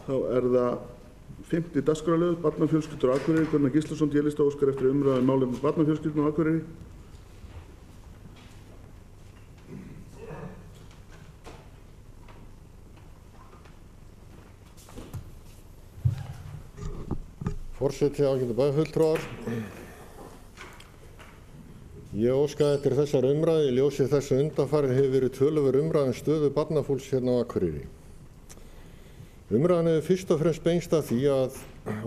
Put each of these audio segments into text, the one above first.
Þá það 5. dagskrárliður, barnafjölskyldur á Akureyri. Gunnar Gíslason, D-lista, óskar eftir umræðu um málefni barnafjölskyldna á Akureyri. Forseti, ágætu bæjarfulltrúar. Ég óskaði eftir þessar umræðu í ljósi þess að undanfarið hefur verið töluverð umræða um stöðu barnafólks hérna á Akureyri. Umræðan hefur fyrst og fremst beinst að því að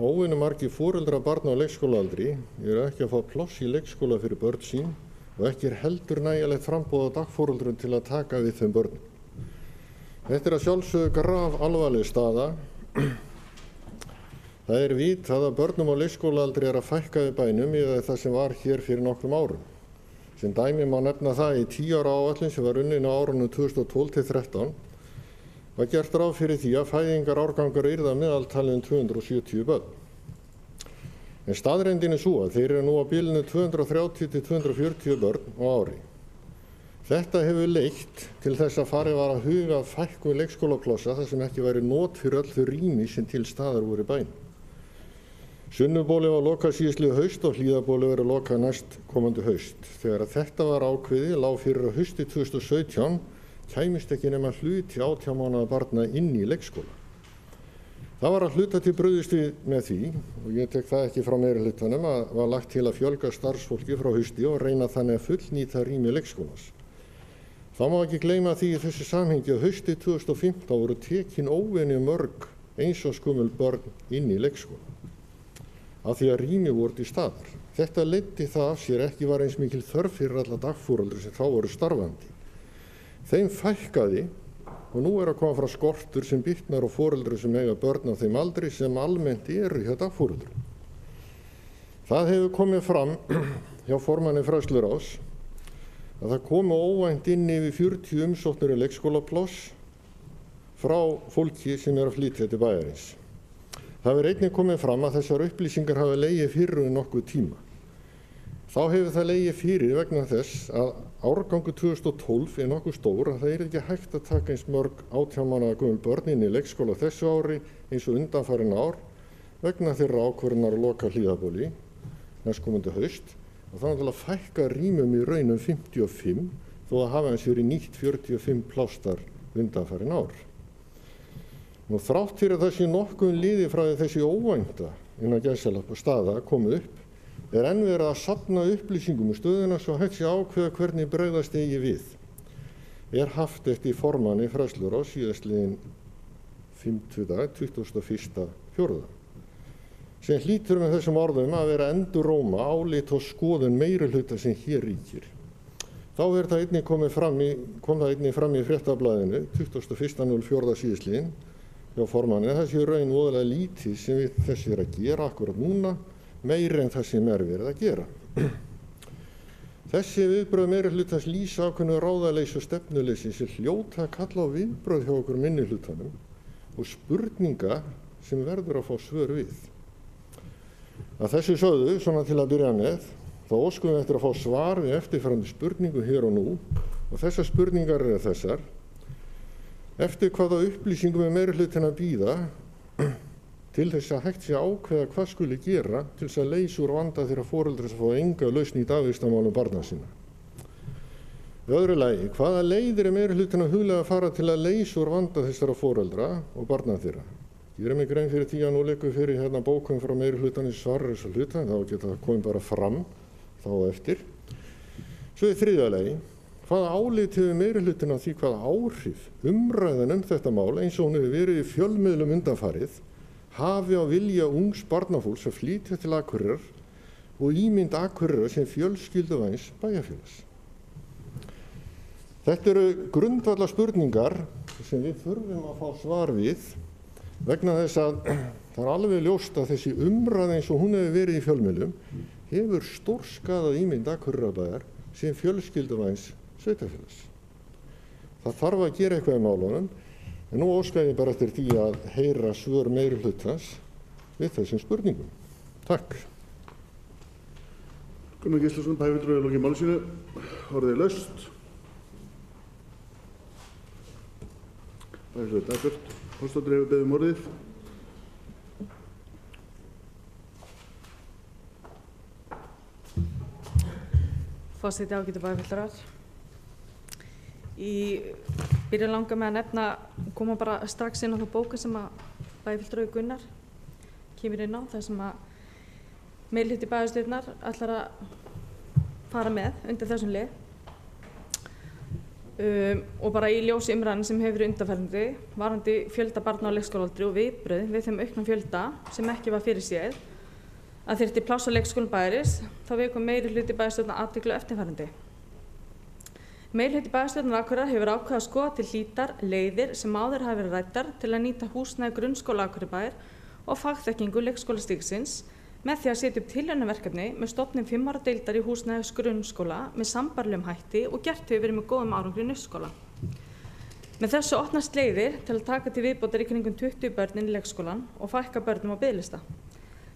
óvenju margir foreldrar barna á leikskólaaldri eru ekki að fá pláss í leikskóla fyrir börn sín og ekki heldur nægjanlegt framboð á dagforeldrum til að taka við þeim börnum. Þetta að sjálfsögðu grafalvarleg staða. Það vitað að börnum á leikskólaaldri að fækka í bænum miðað við það sem var hér fyrir nokkrum árum. Sem dæmi má nefna það í 10 ára áætlun sem var unnin á árunum 2012-13 var gert ráð fyrir því að fæðingarárgangur yrði að meðaltali 270 börn. En staðreyndin sú að þeir eru nú á bilinu 230-240 börn á ári. Þetta hefur leitt til þess að farið var að huga að fækkun leikskólaplássa þar sem ekki væri not fyrir öll þau rými sem til staðar voru í bænum. Sunnubóli var lokað síðastliðið haust og Hlíðabóli verður lokað næst komandi haust. Þegar þetta var ákveðið lá fyrir að hausti 2017 kæmist ekki nema hluti 18 mánaða barna inn í leikskóla. Það var að hluta til brugðist við með því, og ég tek það ekki frá meirihlutanum, að var lagt til að fjölga starfsfólki frá hausti og reyna þannig að fullnýta rými leikskólans. Það má ekki gleyma því í þessu samhengi að hausti 2015 voru tekin óvenju mörg einsásgömul börn inn í leikskóla, af því að rými voru til staðar. Þetta leiddi það af sér ekki var eins mikil þörf fyrir alla dagforeldra sem þá voru starfandi. Þeim fækkaði og nú að koma frá skortur sem bitnar á foreldrum sem eiga börn á þeim aldri sem almennt eru hjá dagforeldrum. Það hefur komið fram hjá formanni Fræðsluráðs að það komu óvænt inn yfir 40 umsóknir í leikskólapláss frá fólki sem að flytja til bæjarins. Það hefur einnig komið fram að þessar upplýsingar hafa legið fyrir nokkuð tíma. Þá hefur það legið fyrir vegna þess að árgangur 2012 nokkuð stór að það ekki hægt að taka eins mörg 18 mánaða gömul börn inn í leikskóla þessu ári eins og undanfarin ár vegna þeirra ákvörðunar að loka Hlíðabóli næstkomandi haust og það náttúrulega fækka rýmum í raun 55 þó að hafa eins verið nýtt 45 plástar undanfarin ár. Nú þrátt fyrir að þessi nokkuð liði frá þessi óvænta innan gæsalappa staða komu upp enn verið að safna upplýsingum stöðuna svo hægt sé ákveða hvernig bregðast eigi við. Haft eftir formanni Fræðsluráðs síðastliðinn 50. 21.4. sem hlýtur með þessum orðum að vera enduróma álit og skoðun meirihluta sem hér ríkir. Þá það einnig kom það einnig fram í fréttablaðinu 21.04. síðastliðinn hjá formanni að það sé raun voðalega lítið sem við þessi að gera akkurat núna meira en það sem verið að gera. Þessi viðbrögð meirihlutans lýsa ákveðnu ráðaleysi og stefnuleysi sem hljóta að kalla á viðbrögð hjá okkur minnihlutanum og spurninga sem verður að fá svör við. Að þessu sögðu, svona til að byrja með, þá óskum við eftir að fá svar við eftirfarandi spurningu hér og nú og þessar spurningar eru þessar. Eftir hvaða upplýsingum meirihlutin að bíða til þess að hægt sé að ákveða hvað skuli gera til þess að leysa úr vanda þeirra foreldra sem fá enga lausn í dagvistarmálum barna sinna. Í öðru lagi, hvaða leiðir meirihlutin að huglega að fara til að leysa úr vanda þessara foreldra og barna þeirra? Ég mig grein fyrir því að nú liggur fyrir bókum frá meirihlutanins svarar þessa hluta, en þá geta það komið bara fram þá eftir. Svo í þriðja lagi, hvaða álit hefur meirihlutin á því hvaða áhrif umræðan þetta mál eins og hún hefur verið í fjölmiðlum undanfarið hafi á vilja ungs barnafólks að flytja til Akureyrar og ímynd Akureyrar sem fjölskylduvæns bæjarfélags. Þetta eru grundvallar spurningar sem við þurfum að fá svar við vegna þess að það alveg ljóst að þessi umræða eins og hún hefur verið í fjölmiðlum hefur stórskaðað ímynd Akureyrarbæjar sem fjölskylduvæns sveitarfélags. Það þarf að gera eitthvað í málunum en nú óska ég bara eftir því að heyra svör meirihlutans við þessum spurningum. Takk. Gunnar Gíslason, bæjarfulltrúi, lokið máli sínu. Orðið laust. Bæjarfulltrúi Dagbjört Pálsdóttir hefur beðið orðið. Forseti, ágætu bæjarfulltrúar. Í byrjun langar mig að nefna, koma bara strax inn á þá bókun sem að bæjarfulltrúi Gunnar kemur inn á, þar sem að meirihluti bæjarstjórnar ætlar að fara með undir þessum lið. Og bara í ljósi umræðunnar sem hefur verið undanfarandi varðandi fjölda barna á leikskólaaldri og viðbrögð við þeim aukna fjölda sem ekki var fyrirséð að þyrfti pláss á leikskólum bæjarins, þá vekur meirihluti bæjarstjórnar athygli á eftirfarandi. Meirihluti bæjarstjórnar Akureyrar hefur ákveðið að skoða til hlítar leiðir sem áður hafa verið ræddar til að nýta húsnæði grunnskóla Akureyrarbæjar og fagþekkingu leikskólastigsins með því að setja upp tilraunaverkefni með stofnun 5 ára deildar í húsnæðis grunnskóla með sambærilegum hætti og gert hefur verið með góðum árangri í Naustskóla. Með þessu opnast leiðir til að taka til viðbótar í kringum 20 börn inn í leikskólan og fækka börnum á biðlista.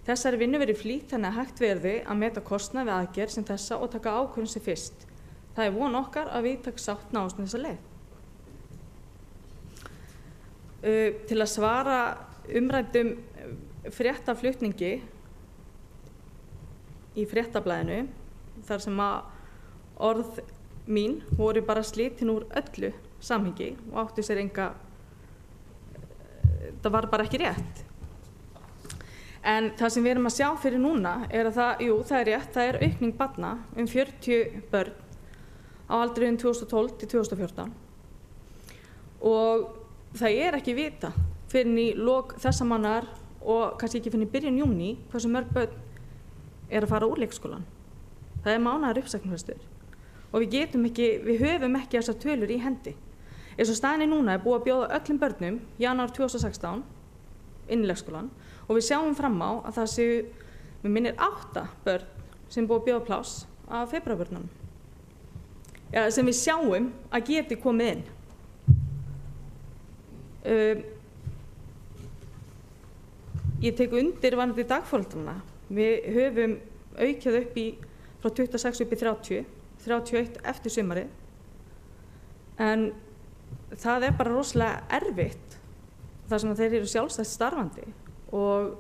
Þessari vinnu verið flýtt þannig að hægt verði að meta kostnað við aðgerð sem þessa og taka ákvörðun sem fyrst. Það er von okkar að víðtæk sátt náist með þessa leið. Til að svara umræddum fréttaflutningi í fréttablaðinu, þar sem að orð mín voru bara slitin úr öllu samhengi og áttu sér enga, það var bara ekki rétt. En það sem við erum að sjá fyrir núna er að það er rétt, það er aukning barna 40 börn á aldrinum 2012 til 2014 og það er ekki vita fyrir í lok þessa mánaðar og kannski ekki fyrir í byrjun júní hversu mörg börn er að fara úr leikskólan. Það er mánaðar uppsagnarfrestur og við höfum ekki þessar tölur í hendi. Eins og staðan núna er búið að bjóða öllum börnum janúar 2016 inn í leikskólan og við sjáum fram á að það séu, mér minnir 8 börn sem búið að bjóða pláss af febrúarbörnunum. Ja, sem við sjáum að geti komið inn. Ég tek undir varðandi dagforeldrana. Við höfum aukið upp frá 26 upp í 30, 31 eftir sumarið. En það er bara rosalega erfitt þar sem þeir eru sjálfstætt starfandi og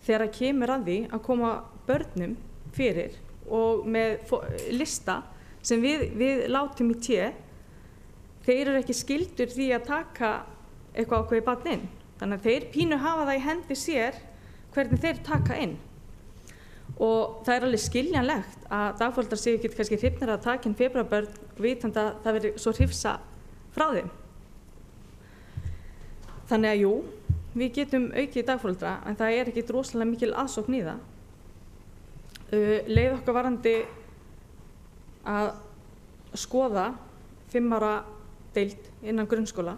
þegar kemur að því að koma börnum fyrir og með lista sem við látum í té, þeir eru ekki skyldur því að taka eitthvað ákveðið barn inn. Þannig að þeir pínu hafa það í hendi sér hvernig þeir taka inn. Og það er alveg skiljanlegt að dagforeldrar séu ekki kannski hrifnir að taka inn febrúarbörn vitandi að það verður svo hrifsa frá þeim. Þannig að jú, við getum aukið dagforeldra en það er ekki rosalega mikil aðsókn í það. Leið okkar varðandi að skoða 5 ára deild innan grunnskóla.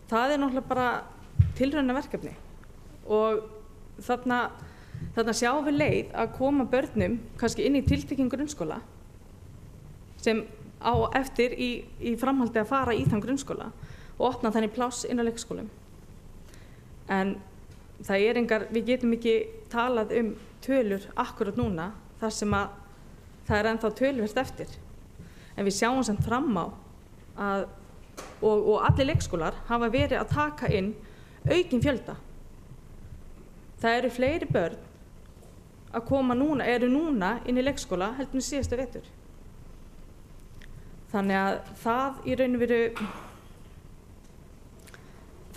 Það er náttúrulega bara tilraunaverkefni og þarna sjáum við leið að koma börnum kannski inn í tiltekinn grunnskóla sem á eftir í framhaldi að fara í þann grunnskóla og opna þannig pláss inn á leikskólum. En við getum ekki talað tölur akkurat núna þar sem að það er ennþá töluvert eftir. En við sjáum samt fram á að og allir leikskólar hafa verið að taka inn aukinn fjölda. Það eru fleiri börn að koma eru núna inn í leikskóla heldur en síðasta vetur. Þannig að það í raun og veru,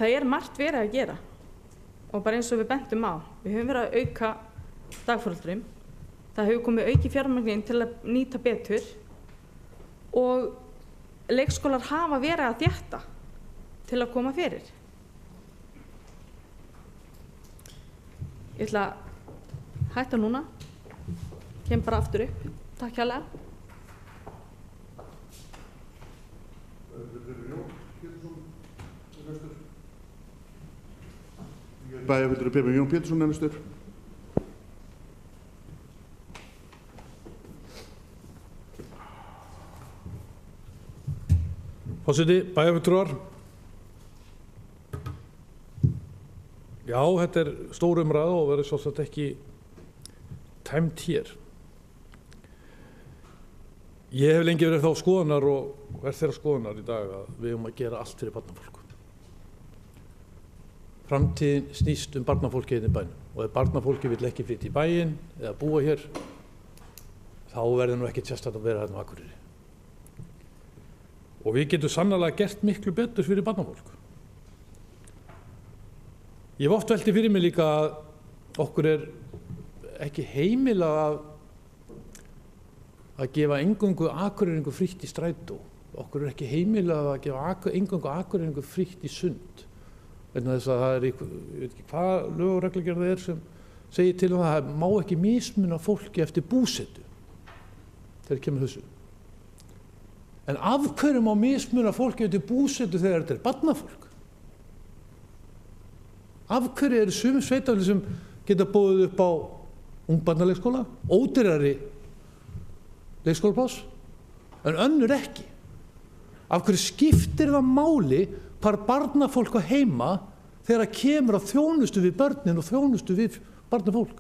það er margt verið að gera og bara eins og við bentum á. Við höfum verið að auka dagforeldrum, það hefur komið aukið fjármagn til að nýta betur og leikskólar hafa verið að þétta til að koma fyrir. Ég ætla að hætta núna, kem bara aftur upp. Takk hérlega. Bæjarfulltrúi Pétur Jón Pétursson er næstur. Forseti, bæjarfulltrúar. Já, þetta er stór umræða og verður sjálfsagt ekki tæmt hér. Ég hef lengi verið þá skoðunar og þeirra skoðunar í dag að við höfum að gera allt fyrir barnafólk. Framtíðin snýst barnafólki hérna í bænum og ef barnafólki vill ekki flytja í bæinn eða búa hér, þá verður nú ekki sérstætt að vera þarna á Akureyri. Og við getum sannarlega gert miklu betur fyrir barnafólk. Ég hef oft velti fyrir mig líka að okkur ekki heimilað að gefa eingöngu Akureyringum frítt í strætó. Okkur ekki heimilað að gefa eingöngu Akureyringum frítt í sund. Vegna þess að það ég veit ekki hvað lög og reglugerð það sem segir til að það má ekki mismuna fólki eftir búsetu þegar kemur þessu. En af hverju má mismuna fólki eftir búsetu þegar þetta barnafólk? Af hverju eru sumir sveitarfélög sem geta boðið upp á ungbarnaleikskóla, ódýrari leikskólapláss, en önnur ekki? Af hverju skiptir það máli hvar barnafólk á heima þegar kemur að þjónustu við börnin og þjónustu við barnafólk?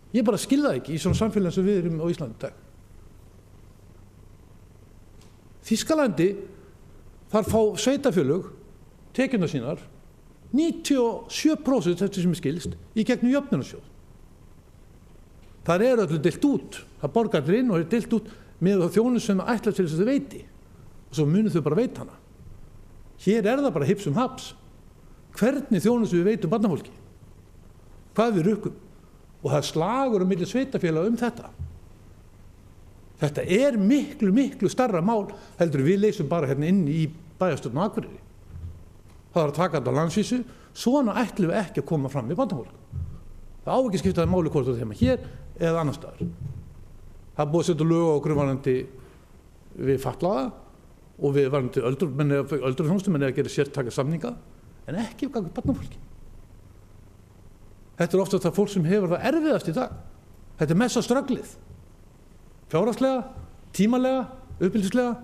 Ég bara skil það ekki í svona samfélagi sem við erum á Íslandi í dag. Þýskalandi, þar fá sveitarfélög tekjurnar sínar 97% eftir sem skilst í gegnum jöfnunarsjóð. Þar öllu deilt út. Það borgar allir inn og deilt út með þjónustu sem ætlast til þess að þau veiti. Og svo munu þau bara veita hana. Hér það bara hips haps. Hvernig þjónustu við veitum barnafólki? Hvað við rukkum? Og það slagur á milli sveitarfélaga þetta. Þetta miklu, miklu stærra mál heldur við leysum bara hérna inn í bæjarstjórn á Akureyri. Það að taka þetta á landsvísu, svona ætlum við ekki að koma fram við barnafólk. Það á ekki skipta máli hvort það heima hér eða annar staðar. Það búið að setja lög á okkur varðandi við fatlaða og við varðandi öldrunarþjónustu eða gera sértæka samninga, en ekki við gagnvart barnafólki. Þetta oftast það fólk sem hefur það erfiðast í dag. Þetta mesta strögglið. Fjárhagslega, tímalega, uppeldislega,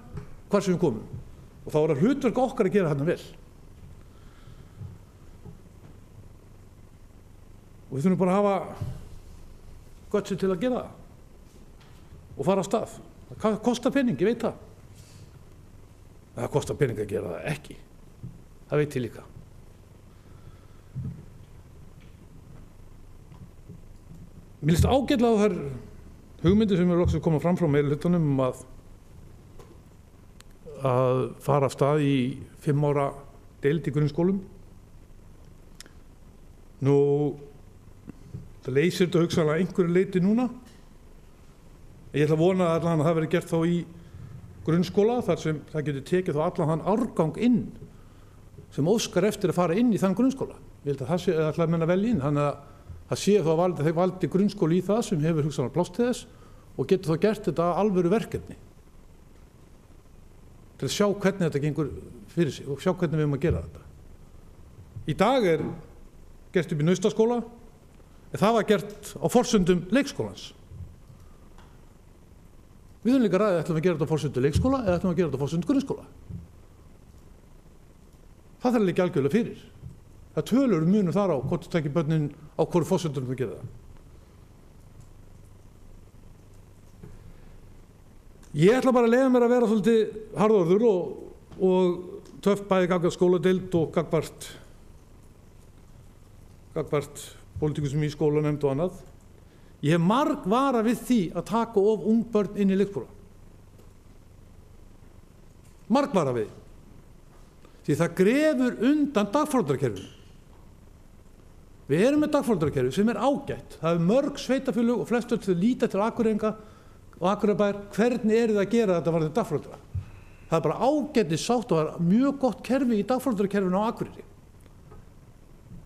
hvar sem við komum. Og þá það hlutverk okkar að gera þarna vel. Og við þurfum bara að hafa götsi til að gera það og fara af stað. Það kostar pening, ég veit það. Það kostar pening að gera það ekki. Það veit ég líka. Mér líst ágætlega á þær hugmyndir sem loksins koma fram frá meirihlutanum að fara af stað í 5 ára deild í grunnskólum. Nú, það leysir þetta hugsanlega einhverju leyti núna. Ég ætla að vona að það verði gert þá í grunnskóla þar sem það getur tekið þá allan þann árgang inn sem óskar eftir að fara inn í þann grunnskóla. Ég held að það sé að menna vel inn, þannig að það sé þá að þeir valdi grunnskóli í það sem hefur hugsanlega pláss til þess og getur þá gert þetta alvöru verkefni til að sjá hvernig þetta gengur fyrir sig og sjá hvernig við erum að gera þetta. Í dag gert upp í Naustaskóla, en það var gert á forsendum leikskólans. Við höfum líka ræðið, ætlum við að gera þetta á forsendum leikskóla eða ætlum við að gera þetta á forsendum grunnskóla. Það þarf að liggja algjörlega fyrir. Það tölur munur þar á hvort þú tekir börnin á hvoru forsendum þú gera það. Ég ætla bara að leyfa mér að vera svolítið harðorður og töff bæði gagnvart skóladeild og gagnvart pólitíkum sem í skólanefnd og annað. Ég hef margvarað við því að taka of ung börn inn í leikskóla. Margvarað við. Því það grefur undan dagforeldrakerfinu. Við erum með dagforeldrakerfi sem ágætt. Það mörg sveitarfélög og flestöll þau líta til Akureyringa og Akureyrarbæjar hvernig þið að gera þetta varðandi dagforeldra. Það bara ágætis sátt og það mjög gott kerfi í dagforeldrakerfinu á Akureyri.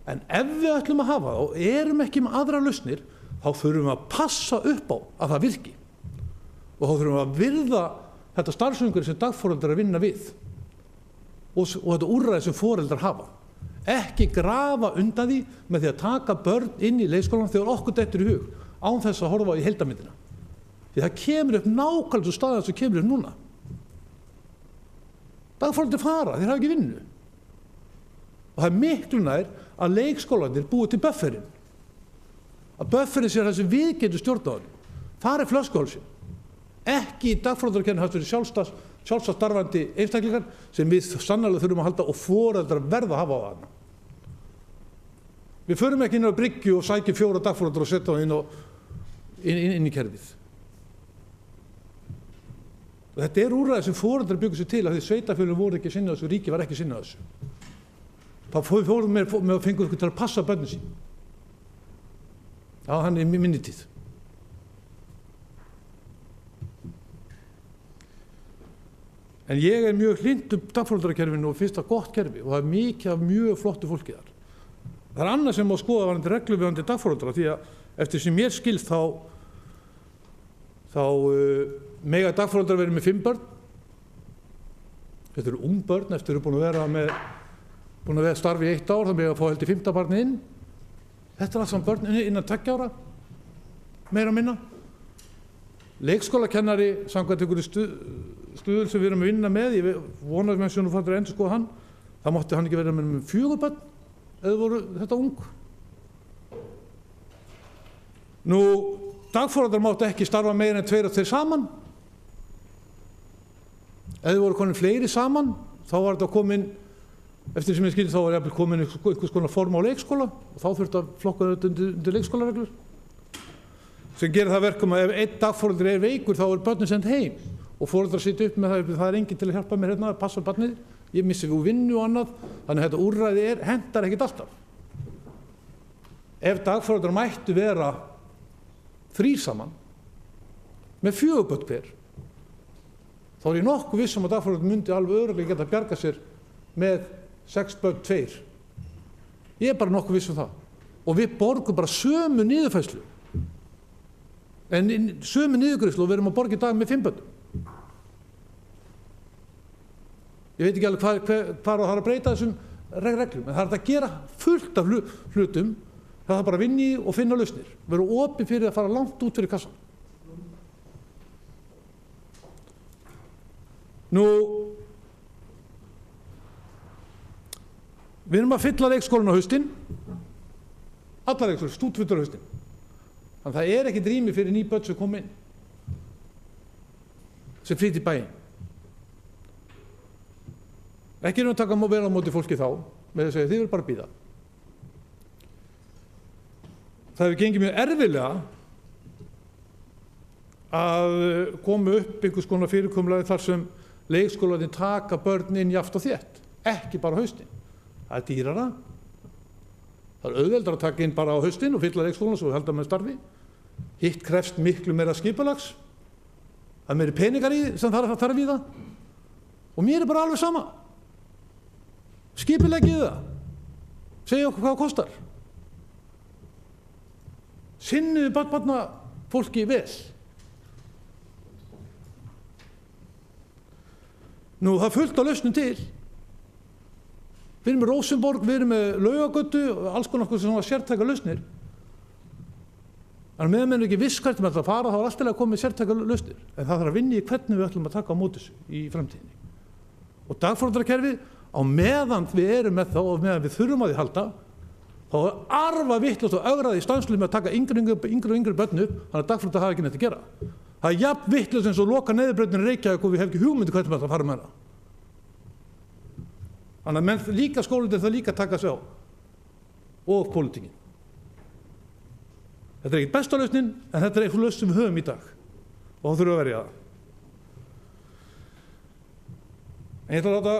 En ef við ætlum að hafa það og erum ekki með aðra lausnir, þá þurfum við að passa upp á að það virki. Og þá þurfum við að virða þetta starfsumhverfi sem dagforeldrar vinna við og þetta úrræði sem foreldrar hafa. Ekki grafa undan því með því að taka börn inn í leikskólann þegar okkur dettur í hug án þess að horfa í heildarmyndina. Því það kemur upp nákvæmlega svo staðan sem kemur upp núna. Dagforeldrar fara, þeir hafa ekki vinnu. Og það miklu nær að leikskólarnir búið til bufferinn. Að bufferinn sé það sem við getum stjórnað honum. Það flöskuhálsinn. Ekki í dagforeldrakenninu hafa verið sjálfstætt starfandi einstaklingar sem við sannarlega þurfum að halda og foreldrar verða að hafa á hana. Við förum ekki inn á bryggju og sækjum 4 dagforeldrar og setja það inn inn í kerfið. Og þetta úrræði sem foreldrar bjuggu sér til að því sveitarfélögin voru ekki að sinna þessu, ríkið var ekki að sinna þessu. Þá fórum við með að fengu ykkur til að passa börnin sín. Já, hann í minni tíð. En ég mjög hlynntur dagforeldrakerfinu og finnst það gott kerfi og það mikið af mjög flottu fólki þar. Það annað sem má skoða varðandi regluvigandi dagforeldra því að eftir sem mér skilst þá mega dagforeldrar verið með 5 börn. Þetta eru ung börn eftir að búin að vera starfi í 1 ár, þá mega að fá held í 5. barnið inn. Þetta allt saman börn innan 2 ára, meira og minna. Leikskólakennari, samkvæmt einhverju stuðul sem við erum að vinna með, ég vonaði með sem þú fattur að endurskoða hann, það mátti hann ekki vera með 4 börn, eða voru þetta ung. Nú, dagforeldrar máttu ekki starfa meira en 2 og 2 saman. Eða voru komin fleiri saman, þá var þetta komin, eftir sem ég skildi þá var jafnvel komin einhvers konar form á leikskóla og þá þurfti að flokka þetta undir leikskólareglur. Sem gerir það verkum að ef einn dagforeldri veikur þá börnin send heim og foreldrar sitja upp með það er enginn til að hjálpa mér hérna að passa barnið, ég missi við vinnu og annað, þannig að þetta úrræði hentar ekkert alltaf. Ef dagforeldrar mættu vera 3 saman með 4 börn hver, þá ég nokkuð viss að dagforeldrar myndi alveg örugglega geta að bjarga sér með 6 börn 2. Ég bara nokkuð viss það. Og við borgum bara sömu niðurfærslu. En sömu niðurgreiðslu og við erum að borga í dag með 5 börnum. Ég veit ekki alveg hvað það er að breyta þessum reglum, en það er að gera fullt af hlutum, það er bara að vinna í og finna lausnir. Vera opin fyrir að fara langt út fyrir kassan. Nú, við erum að fylla leikskólan á haustin, allar leikskólar, stútfullur á haustin. Þannig að það er ekkert rými fyrir ný börn sem kom inn, sem flytja í bæinn. Ekki erum við að taka vel á móti fólki þá, með að segja þið verður bara að bíða. Það hefur gengið mjög erfiðlega að koma upp einhvers konar fyrirkomulagi þar sem leikskólarnir taka börnin jafnt og þétt, ekki bara á haustin. Það er dýrara. Það er auðveldara að taka inn bara á haustin og fylla leikskólan svo halda með starfi. Hitt krefst miklu meira skipulags. Það er meiri peningar í sem þarf í það. Og mér er bara alveg sama. Skipuleggið það. Segja okkur hvað það kostar. Sinniðu barna fólki vel. Nú, það er fullt á lausnum til. Við erum með Rósenborg, við erum með Laugagötu og alls konar sem var sértækar lausnir. En meðan menn ekki viss hvert með það að fara, þá er alltaf að koma með sértækar lausnir. En það þarf að vinna í hvernig við ætlum að taka á móti þessu í framtíðinni. Og dagforeldrakerfið, á meðan við erum með þá og meðan við þurfum að því halda, þá er arfa vitlaust og ögraði í stanslið með að taka yngri börn upp, þannig að dagforeldrar hafa ekki neitt að gera. Það er jafn vitlaust eins og loka niðurbrautinni í Reykjavík og við hefum ekki hugmynd hvernig við ætlum að fara með það. Þannig að menn líka skólarnir það líka taka sig á og pólitíkin. Þetta er ekkert besta lausnin, en þetta er eitthvað lausn sem við höfum í dag og þá þurfum við að verja það. En ég ætla að láta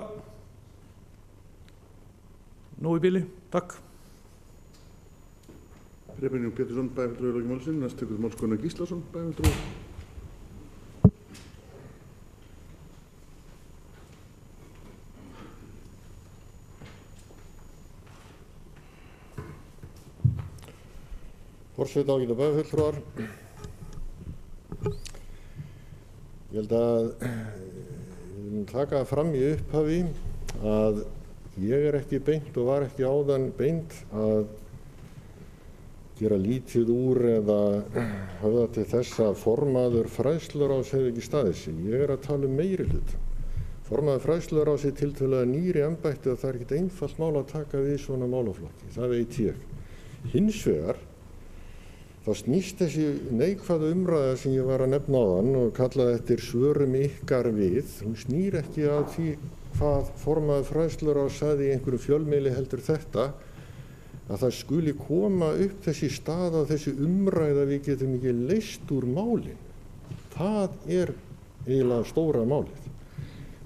nóg í bili. Takk. Brynjólfur Pétursson, bæjarfulltrúi í lokin málsins. Næst tekur máls Gunnar Gíslason, bæjarfulltrúi. Forseti, ágætu bæjarfulltrúar. Ég held að taka fram í upphafi að ég er ekki beint og var ekki áðan beint að gera lítið úr eða höfða til þess að formaður fræðsluráðs hefur ekki staðið sig. Ég er að tala meirihluta. Formaður fræðsluráðs er tiltölulega nýr í embætti og það er ekkert einfalt mál að taka við svona málaflokki. Það veit ég. Hins vegar þá snýst þessi neikvæða umræða sem ég var að nefna áðan og kallaði eftir svörum ykkar við, hún snýr ekki að því hvað formaður fræðsluráðs sagði í einhverju fjölmiðli heldur þetta að það skuli koma upp þessi staða og þessi umræða við getum ekki leyst úr málin. Það eiginlega stóra málið.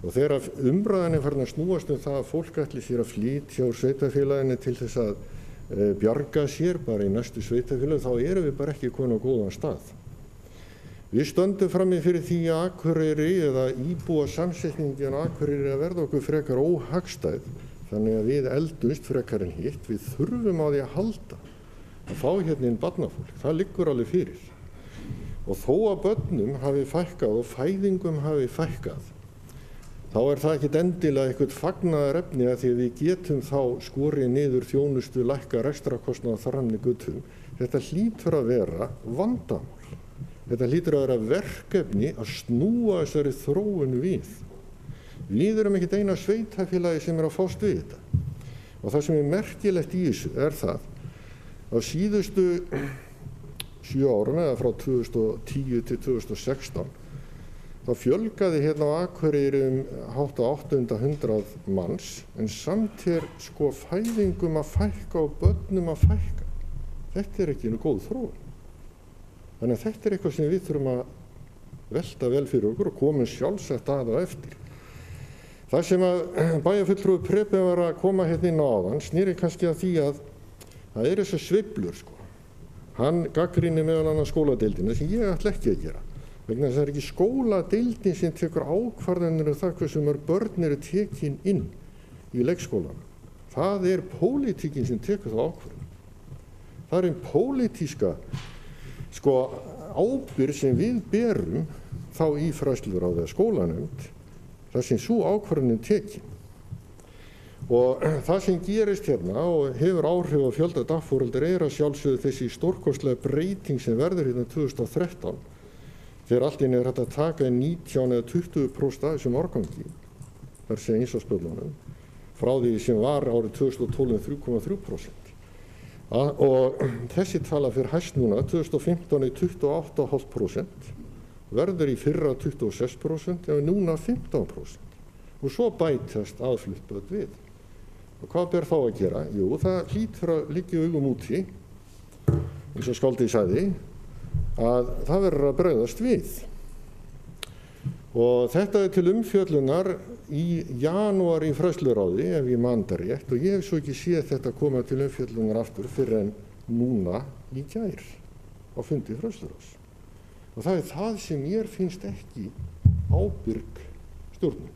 Og þegar umræðan farin að snúast það að fólk ætli sér að flytja úr sveitarfélaginu til þess að bjarga sér bara í næstu sveitarfélagi, þá erum við bara ekki komin á góðan stað. Við stöndum frammi fyrir því að Akureyri eða íbúa samsetningin á Akureyri að verða okkur frekar óhagstæð, þannig að við eldumst frekar en hitt. Við þurfum á því að halda, að fá hérna inn barnafólk. Það liggur alveg fyrir. Og þó að börnum hafi fækkað og fæðingum hafi fækkað, þá það ekkert endilega eitthvað fagnaðarefni að því að við getum þá skorið niður þjónustu, lækka rekstrakostnaða þar fram í götum. Þetta hlýtur að vera vandamál. Þetta hlýtur að vera verkefni að snúa þessari þróun við. Við erum ekkert eina sveitarfélagi sem að fást við þetta. Og það sem merkilegt í þessu það að síðustu 7 árum, eða frá 2010 til 2016, þá fjölgaði hérna á Akureyri hátt á 800 manns, en samt fæðingum að fækka og börnum að fækka. Þetta ekki góð þróun. Þannig að þetta eitthvað sem við þurfum að velta vel fyrir okkur og komum sjálfsagt að á eftir. Það sem að bæjarfulltrúi Preben var að koma hérna inn á áðan snýri kannski að því að það þessar sveiflur. Hann gagnrýnir meðal annars skóladeildina sem ég ætla ekki að gera. Vegna þess að það ekki skóladeildin sem tekur ákvarðanir það hversu mörg börn eru tekin inn í leikskólanum. Það pólitíkin sem tekur það ákvarðan. Það pólitíska ábyrgð sem við berum þá í fræðsluráði eða skólanefnd, þar sem sú ákvarðanin tekin. Og það sem gerist hérna og hefur áhrif á fjölda dagforeldra að sjálfsögðu þessi stórkostlega breyting sem verður hérna 2013, þegar allt í einu hægt að taka 19 eða 20% af þessum árgangi, þar sé einsáspöllunum, frá því sem var árið 2012 3,3%. Og þessi tala fyrir hæst núna, 2015 28,5%, verður í fyrra 26% og núna 15%. Og svo bætast aðfluttbörn við. Og hvað ber þá að gera? Jú, það hlýtur að liggja í augum úti, eins og skáldið sagði, að það verður að bregðast við. Og þetta til umfjöllunar í janúar í fræðsluráði, ef ég man það rétt, og ég hef svo ekki séð þetta koma til umfjöllunar aftur fyrr en núna í gær á fundi fræðsluráðs. Og það það sem mér finnst ekki ábyrg stjórnum.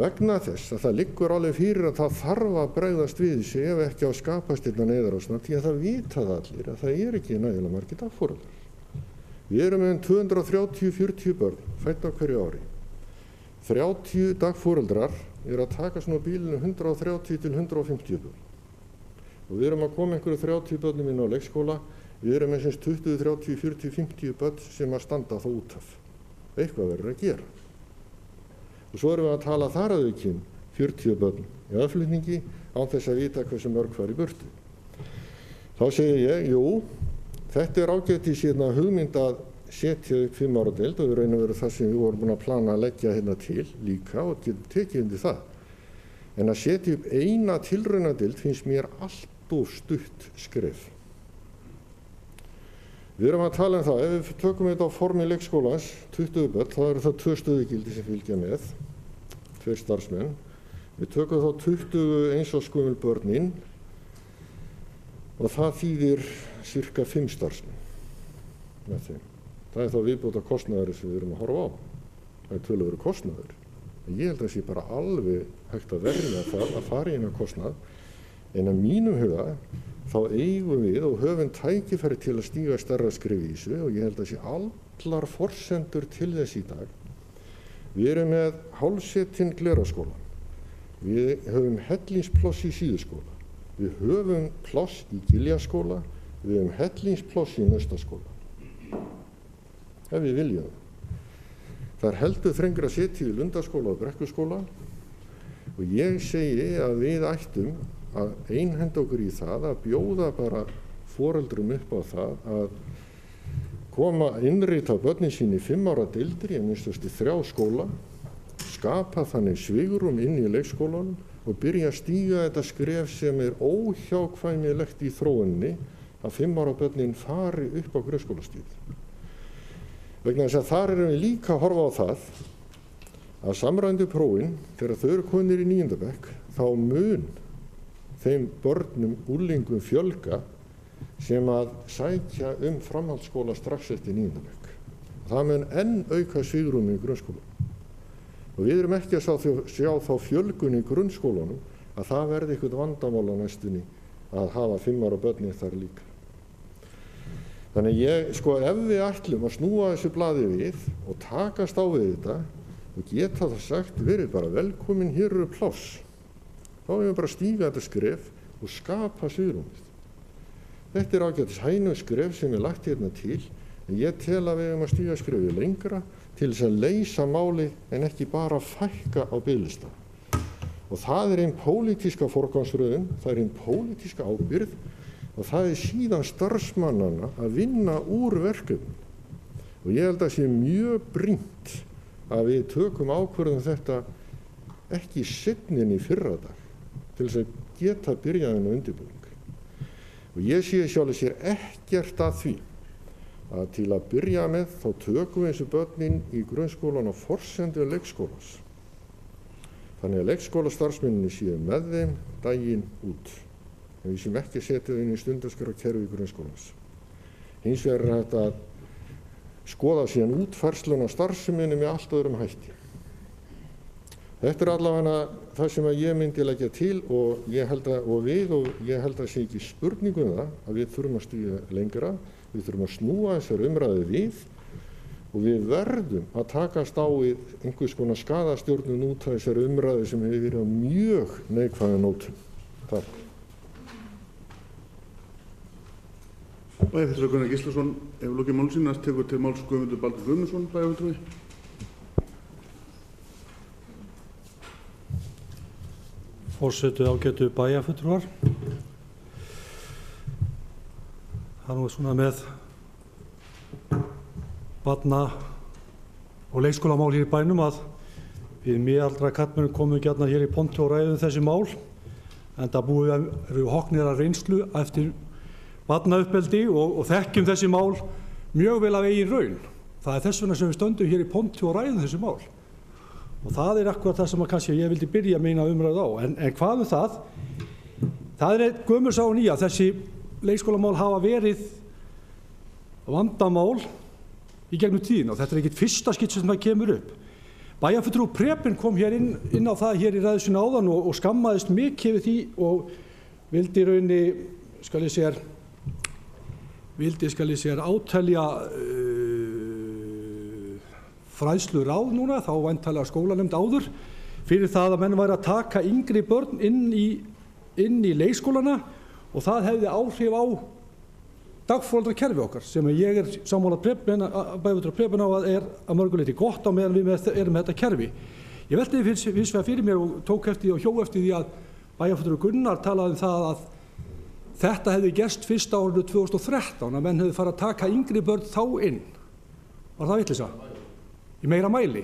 Vegna þess að það liggur alveg fyrir að það þarf að bregðast við þessu ef ekki á skapast þetta neyðarástand, því að það vita það allir að það ekki nægilega margir dagforeldrar. Við erum með 230-40 börn fædd á hverju ári. 30 dagforeldrar að taka svona bílinu 130 til 150 börn. Og við erum að koma einhverju 30 börnum inn á leikskóla, við erum með 20, 30, 40, 50 börn sem að standa þá út af. Eitthvað verður að gera. Og svo erum við að tala þar að aukin 40 börn í aðflutningi án þess að vita hversu mörg fari í burtu. Þá segi ég, jú, þetta ágætis hugmynd að setja upp 5 ára deild og við raun og veru það sem við vorum búin að plana að leggja hérna til líka og getum tekið undir það. En að setja upp eina tilraunadeild finnst mér allt of stutt skref. Við erum að tala það, ef við tökum þetta á formi leikskólans, 20 börn, þá eru það 2 stöðugildi sem fylgja með, 2 starfsmenn. Við tökum þá 20 einsársgömul börn inn og það þýðir cirka 5 starfsmenn með þeim. Það þá viðbóta kostnaður sem við erum að horfa á. Það töluverður kostnaður. Ég held að það sé bara alveg hægt að verða það að fara í eina kostnað, en að mínum huga þá eigum við og höfum tækifæri til að stíga stærra skref í þessu og ég held að sé allar forsendur til þess í dag. Við erum með hálfsetinn Glerárskólann. Við höfum hellingspláss í Síðuskóla. Við höfum pláss í Giljaskóla. Við höfum hellingspláss í Naustaskóla. Ef við viljum. Það heldur þrengra að setja í Lundarskóla og Brekkuskóla og ég segi að við ættum að einhenda okkur í það að bjóða bara foreldrum upp á það að koma innrita börnin sín í 5 ára deildir í að minnst 3 skóla, skapa þannig svigrúm inn í leikskólanum og byrja að stíga þetta skref sem óhjákvæmilegt í þróuninni að 5 ára börnin fari upp á grunnskólastigið. Vegna þess að þar erum við líka að horfa á það að samræmdu prófin, þegar þau eru konir í 9. bekk, þá mun þeim börnum, úrlingum fjölga sem að sækja framhaldsskóla strax eftir 9. bekk. Það mun enn auka svigrúmið í grunnskólanum. Og við erum ekki að sjá þá fjölgun í grunnskólanum að það verði eitthvað vandamál á næstunni að hafa 5 ára börnin þar líka. Þannig ef við ætlum að snúa þessu blaði við og takast á við þetta og geta það sagt, verið bara velkomin, hér eru pláss. Þá erum við bara að stíga þetta skref og skapa svigrúmið. Þetta er ágætis hænu skref sem er lagt hérna til, en ég tel að við erum að stíga skrefið lengra til þess að leysa máli en ekki bara fækka á biðlista. Og það er einn pólitíska forgangsröðun, það er einn pólitíska ábyrgð og það er síðan starfsmannanna að vinna úr verkefnum. Og ég held að sé mjög brýnt að við tökum ákvörðum þetta ekki seinnin í fyrradag til þess að geta byrjaðin á undirbúning. Og ég sé sjálfur sér ekkert að því að til að byrja með þá tökum við þessu börnin í grunnskólan á forsendu leikskólans. Þannig að leikskólastarfsmenninni séu með þeim daginn út. En við séum ekki að setja þau inn í stundaskrárkerfi grunnskólans. Hins vegar er þetta að skoða síðan útfærslun á starfseminni með allt öðrum hætti. Þetta er allavega það sem ég myndi leggja til og ég held að sé ekki spurningu um það að við þurfum að stíga lengra, við þurfum að snúa þessar umræðu við og við verðum að takast á við einhvers konar skaðastjórnun út af þessar umræðu sem hefur verið á mjög neikvæðum nótum. Takk. Bæjarfulltrúi Gunnar Gíslason hefur lokið máli sínu, næst tekur til máls Guðmundur Baldur Guðmundsson, bæjarfulltrúi. Forseti, ágætu bæjarfulltrúar. Það er nú svona með barna- og leikskólamál hér í bænum að við miðaldra karlmennum komum gjarnan hér í pontu og ræðum þessi mál, enda erum við hoknir að reynslu eftir barnauppeldi og þekkjum þessi mál mjög vel af eigin raun. Það er þess vegna sem við stöndum hér í pontu og ræðum þessi mál. Og það er akkurat það sem kannski ég vildi byrja mína umræðu á. En hvað það? Það er gömul saga og ný að þessi leikskólamál hafa verið vandamál í gegnum tíðina og þetta er ekkert fyrsta skipti sem það kemur upp. Bæjarfulltrúi Preben kom hér inn á það hér í ræðu sinni áðan og skammaðist mikið við því og vildi í rauninni, skal ég segja, átelja fræðsluráð núna, þá væntanlega skólanefnd áður, fyrir það að menn væri að taka yngri börn inn í leikskólana og það hefði áhrif á dagforeldrakerfi okkar sem ég er sammála bæjarfulltrúi Preben á að er að mörgu leyti gott á meðan við erum með þetta kerfi. Ég velti því fyrst vegar fyrir mér og tók eftir því og hjó eftir því að bæjarfulltrúi Gunnar talaði um það að þetta hefði gerst fyrst á árinu 2013 að menn hefði farið að taka yngri börn þá inn. Var það vitleysa? Í meira mæli.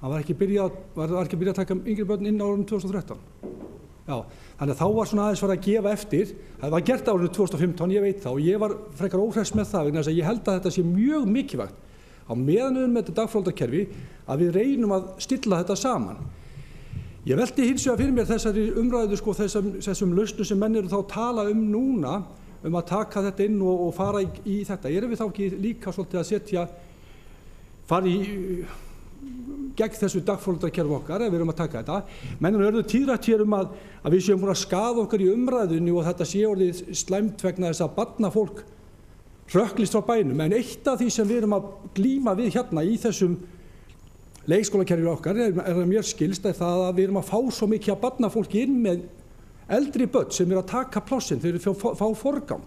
Það var ekki byrjað að taka yngri börn inn á árinu 2013. Já, þannig að þá var svona aðeins farið að gefa eftir. Það var gert á árinu 2015, ég veit það, og ég var frekar óhress með það vegna þess að ég held að þetta sé mjög mikilvægt á meðan við erum með þetta dagforeldrakerfi að við reynum að stilla þetta saman. Ég velti hins vegar fyrir mér þessari umræðu þessum lausnum sem menn eru þá að tala um núna að taka þetta inn og fara í þetta. Erum við þá ekki líka svolítið að fara í gegn þessu dagforeldrakerfi okkar ef við erum að taka þetta. Menn eru tíðrætt hér að við séum búin að skaða okkar í umræðunni og þetta sé orðið slæmt vegna þess að barnafólk hrökklist frá bænum. En eitt af því sem við erum að glíma við hérna í þessum leikskólakerfi okkar er að mér skilst það að við erum að fá svo mikið af barnafólki inn með eldri börn sem eru að taka plássin þegar við fá forgang.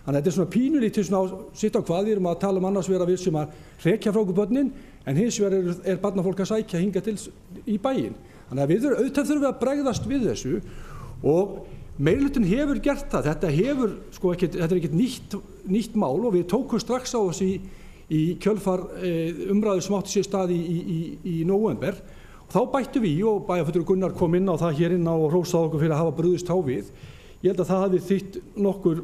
Þannig að þetta er svona pínulítið svona sitt á hvað við erum að tala annars vegar að við sem að hrekja frá okkur börnin en hins vegar er barnafólk að sækja hingað til í bæinn. Þannig að auðvitað þurfum við að bregðast við þessu og meirihlutinn hefur gert það. Þetta er ekkert nýtt mál og við tókum strax á þessu í kjölfar umræðu sem átti sér stað í nóvember þá bættum við í, og bæjarfulltrúi Gunnar kom inn á það hér inn á og hrósaði okkur fyrir að hafa brugðist þá við. Ég held að það hafi þýtt nokkur,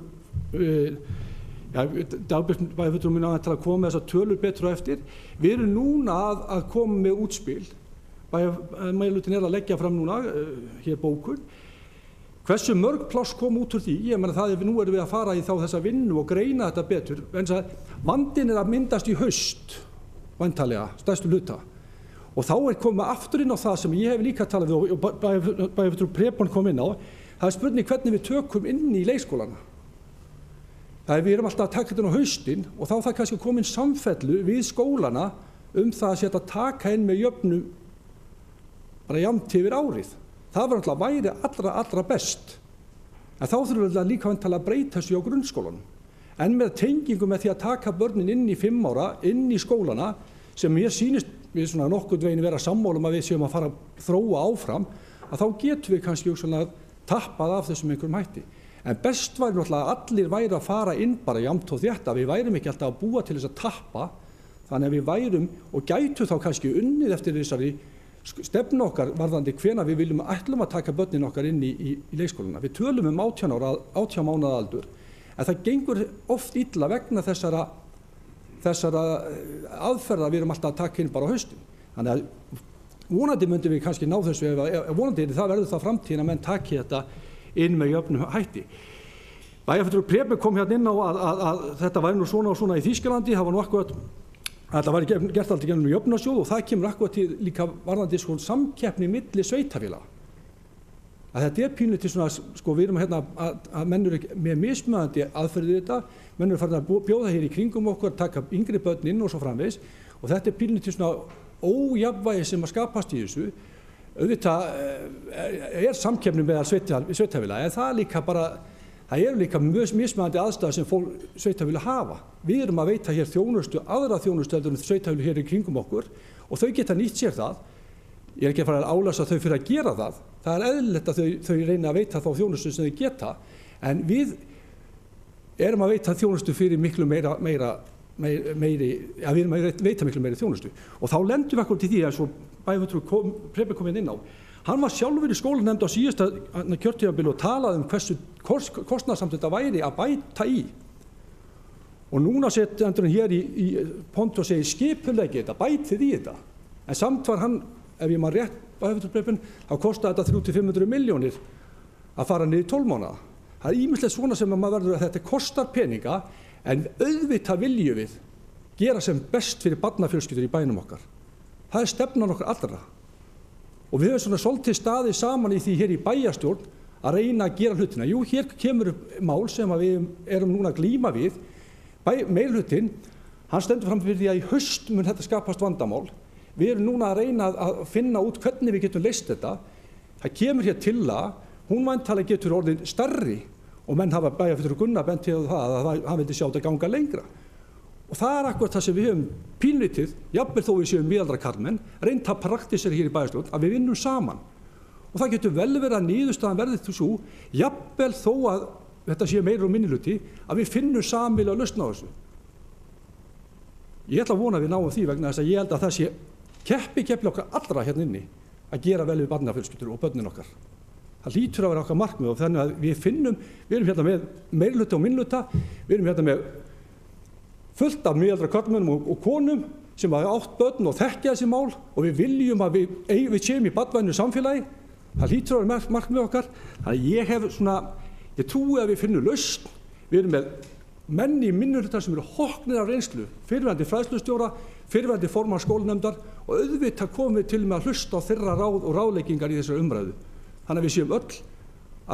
Dagbjörn bæjarfulltrúi minn að koma með þessar tölur betur á eftir. Við erum núna að koma með útspil. Meirihlutinn að leggja fram núna hér bókun. Hversu mörg pláss kom út úr því? Ég meina nú erum við að fara í þessa vinnu og greina þetta betur. Vandinn að myndast í haust, væntanlega, stærstu hluta. Og þá komið aftur inn á það sem ég hef líka talað við og bæjarfulltrúi Prepon kom inn á. Það spurning hvernig við tökum inn í leikskólana. Við erum alltaf að taka þetta á haustin og þá það kannski komin samfellu við skólana það að setja taka inn með jöfnum bara jafnt yfir árið. Það var alltaf væri allra best. En þá þurfum við líka að breyta þessu á grunnskólanum. En með tengingu með því að taka börnin inn í 5 ára, inn í skólana, sem mér sýnist við svona nokkurn veginn vera sammála að við séum að fara að þróa áfram, að þá getum við kannski tappað af þessum einhverjum hætti. En best væri náttúrulega að allir væri að fara inn bara jafnt og þétt, að við værum ekki alltaf að búa til þess að tappa, þannig að við værum og gætu þá kannski unnið eftir þessari stefnu okkar varðandi hvenær við ætlum að taka börnin okkar inn í leikskólana. Við tölum 18 mánaða aldur, en það gengur oft illa vegna þessara aðferða við erum alltaf að taka inn bara á haustin. Þannig að vonandi myndum við kannski ná þessu, vonandi það verður það framtíðin að menn taki þetta inn með jöfnum hætti. Bæjarfulltrúi Prepon kom hérna inn á að þetta væri nú svona og svona í Þýskalandi, það var nú akkurat þetta væri gert alltaf gennum jöfnunarsjóð og það kemur akkurat til líka varðandi samkeppni milli sveitarfélaga. Að þetta pínlítið svona, við erum hérna að menn eru með mismunandi aðferðir þetta, menn eru farin að bjóða hér í kringum okkur, taka yngri börn inn og svo framvegis og þetta pínlítið svona ójafnvægi sem að skapast í þessu. Auðvitað samkeppni meðal sveitarfélaga, en það líka bara, það eru líka mismunandi aðstæður sem sveitarfélög hafa. Við erum að veita hér þjónustu, aðra þjónustu en sveitarfélög hér í kringum okkur og þau geta nýtt sér það. Ég er ekki að fara að álasa þau fyrir að gera það. Það er eðlilegt að þau reyna að veita þá þjónustu sem þau geta, en við erum að veita þjónustu fyrir miklu meiri, við erum að veita miklu meiri þjónustu. Og þá lendum við akkur til því að svo bæjarfulltrúi Prepon kom inn á. Hann var sjálfur í skólanefnd á síðasta kjörtímabili og talaði hversu kostnaðarsamt þetta væri að bæta í. Og núna setur hann hér í pontu og segir skipuleggi þetta, bætið í þetta. En samt var hann, ef ég maður rétt bæjarfulltrúi Prepon, þá kostaði þetta 300–500 milljónir að fara niður í 12 mánaða. Það er ýmislegt svona sem maður verður að þetta kostar peninga, en auðvitað viljum við gera sem best fyrir barnafjölskyldur í bænum okkar. Það er stefnan okkar allra. Og við höfum svona svolítið staðið saman í því hér í bæjarstjórn að reyna að gera hlutina. Jú, hér kemur upp mál sem við erum núna að glíma við. Meirihlutinn, hann stendur fram fyrir því að í haust mun þetta skapast vandamál. Við erum núna að reyna að finna út hvernig við getum leyst þetta. Það kemur hér tillaga, hún væntanlega getur orðið stærri og menn hafa bæjarfulltrúi Gunnar bent til það að hann vildi sjá þetta ganga lengra. Og það er akkurat það sem við höfum pínlítið, jafnvel þó við séum miðaldra karlmenn, reynt að praktísera hér í bæjarstjórn, að við vinnum saman. Og það getur vel verið að niðurstaðan verði þessu, jafnvel þó að þetta sé meira og minnihluti, að við finnum sameiginlega lausn á þessu. Ég ætla að vona að við náum því vegna þess að ég held að það sé keppi okkar allra hérna inni að gera vel við barnafjölskyldur og börnin okkar. Það hlýtur að vera okkar markmið og þannig að við erum hérna með meirihluta og minnihluta, við erum hérna með fullt af miðaldra karlmönnum og konum sem hafa átt börn og þekkja þessi mál og við viljum að við séum í barnvænu samfélagi. Það hlýtur að vera markmið okkar. Þannig að ég trúi að við finnum lausn. Við erum með menn í minnihluta sem eru hoknir af reynslu, fyrrverandi fræðslustjóra, fyrrverandi formann skólanefndar og auðvitað komum við til með að hlusta á þeirra ráð og ráðleggingar í þessari umræðu. Þannig að við séum öll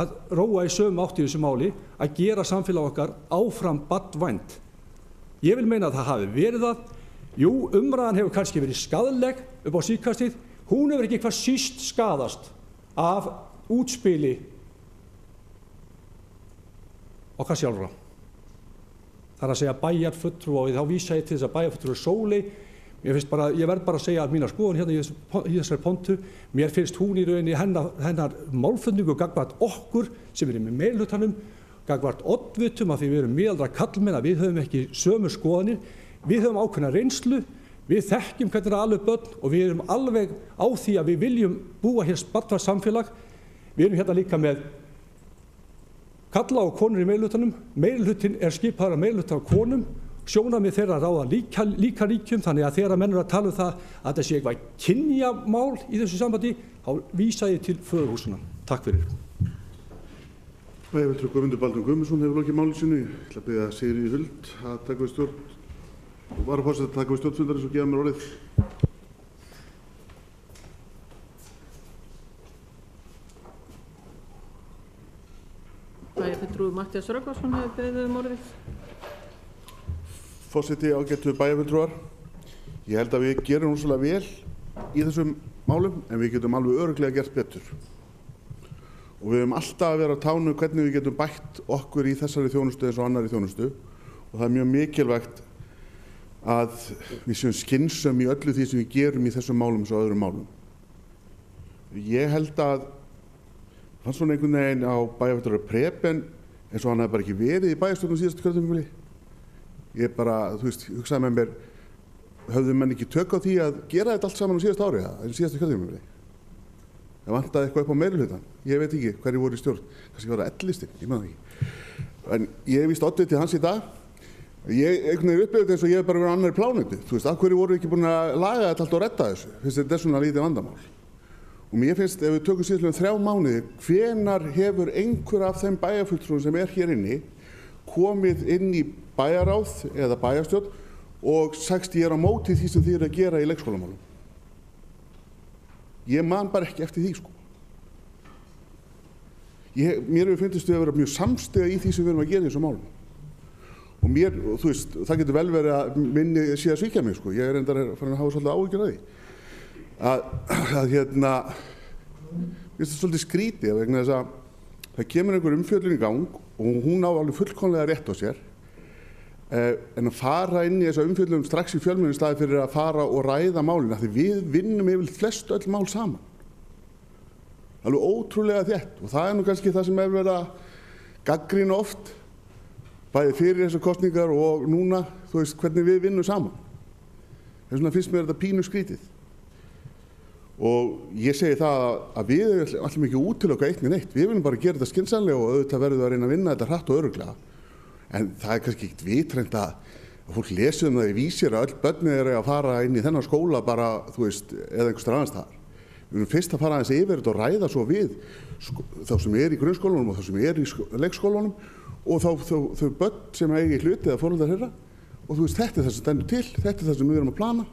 að róa í sömu átt í þessu máli að gera samfélag okkar áfram barnvænt. Ég vil meina að það hafi verið það. Jú, umræðan hefur kannski verið skaðleg upp á síðkastið. Hún hefur ekki hvað síst skaðast af útspili okkar sjálfra. Það er að segja bæjarfulltrúa og þá vísa ég til þess að bæjarfulltrúa Sóley. Ég verð bara að segja að mína skoðun hérna í þessari pontu. Mér finnst hún í rauninni hennar málflutningu gagnvart okkur sem erum í meirihlutanum, gagnvart oddvitum af því við erum miðaldra karlmenn að við höfum ekki sömu skoðanir. Við höfum ákveðna reynslu, Við þekkjum hvernig er að ala upp börn og við erum alveg á því að við viljum búa hér barnvænt samfélag. Við erum hérna líka með kalla og konur í meirihlutanum. Meirihlutin er skipaður af meirihluta af konum. Sjónarmið þeirra ráða líka ríkjum, þannig að þegar menn eru að tala um það að þetta sé eitthvað kynjamál í þessu sambandi, þá vísa ég til föðurhúsanna. Takk fyrir. Bæjarfulltrúi Guðmundur Baldvin Guðmundsson hefur lokið máli sínu. Ég ætla að biðja Sigríði Huld að taka við stjórn og varaforseta að taka við stjórnfundarins og gefa mér orðið. Bæjarfulltrúi Matthías Rögnvaldsson hefur beðið orðið. Forseti, ágætu bæjarfulltrúar. Ég held að við gerum rosalega vel í þessum málum, en við getum alveg örugglega gert betur. Og við höfum alltaf að vera á tánu hvernig við getum bætt okkur í þessari þjónustu eins og annarri þjónustu. Og það er mjög mikilvægt að við séum skynsöm í öllu því sem við gerum í þessum málum eins og öðrum málum. Ég held að hann svona einhvern veginn á bæjarfulltrúar Preben eins og hann hefði bara ekki verið í bæjarstjórnum síðasta kjörtímabili. Ég bara, hugsaði með mér, höfðu menn ekki tök á því að gera þetta allt saman á síðasta ári, en síðasta kjörtímabili. Það vantaði eitthvað upp á meirihlutann. Ég veit ekki hverju voru í stjórn, kannski var það L-listinn, ég man það ekki. En ég hef víst oddviti hans í dag. Ég einhvern veginn upplifði þetta eins og ég hef bara verið á annarri plánetu. Af hverju voru ekki búin að laga þetta allt og redda þessu? Þetta er svona lítið vandamál. Og mér finnst, ef við tökum síðan 3 mánuði, hvenær hefur einhver af þeim bæjarfulltrúum sem er hér inni komið inn í bæjaráð eða bæjarstjórn og sagst ég er á móti því sem þið eru að gera í leikskólamálum. Ég man bara ekki eftir því, sko. Mér hefur fundist við að vera mjög samstiga í því sem við erum að gera í þessum málum. Og mér, það getur vel verið að minni sé að svíkja mig, sko. Ég er reyndar farin að hafa svolítið áhyggjur af því. Mér finnst það svolítið skrítið vegna þess að það kemur einhver umfjöllun í gang og hún á alveg fullkomlega rétt á sér. En að fara inn í þessa umfjöllun strax í fjölmiðlum í staði fyrir að fara og ræða málin, því við vinnum yfirleitt flest öll mál saman. Alveg ótrúlega þétt, og það er nú kannski það sem er verið að gagnrýna oft, bæði fyrir þessar kosningar og núna, hvernig við vinnum saman. Þess vegna finnst mér þetta pínu skrítið. Og ég segi það að við ætlum ekki að útiloka eitt né neitt. Við viljum bara gera þetta skynsamlega og auðvitað verðum við að reyna að vinna þetta hratt og örugglega. En það er kannski ekkert vitrænt að fólk lesi það í vísir að öll börnin eru að fara inn í þennan skóla bara, eða einhvers staðar annars staðar. Við viljum fyrst að fara aðeins yfir þetta og ræða svo við þá sem er í grunnskólanum og þá sem er í leikskólanum og þau börn sem eigi hluti eða foreldrar þeirra. Og þetta er það sem stendur til, þetta er það sem við erum að plana.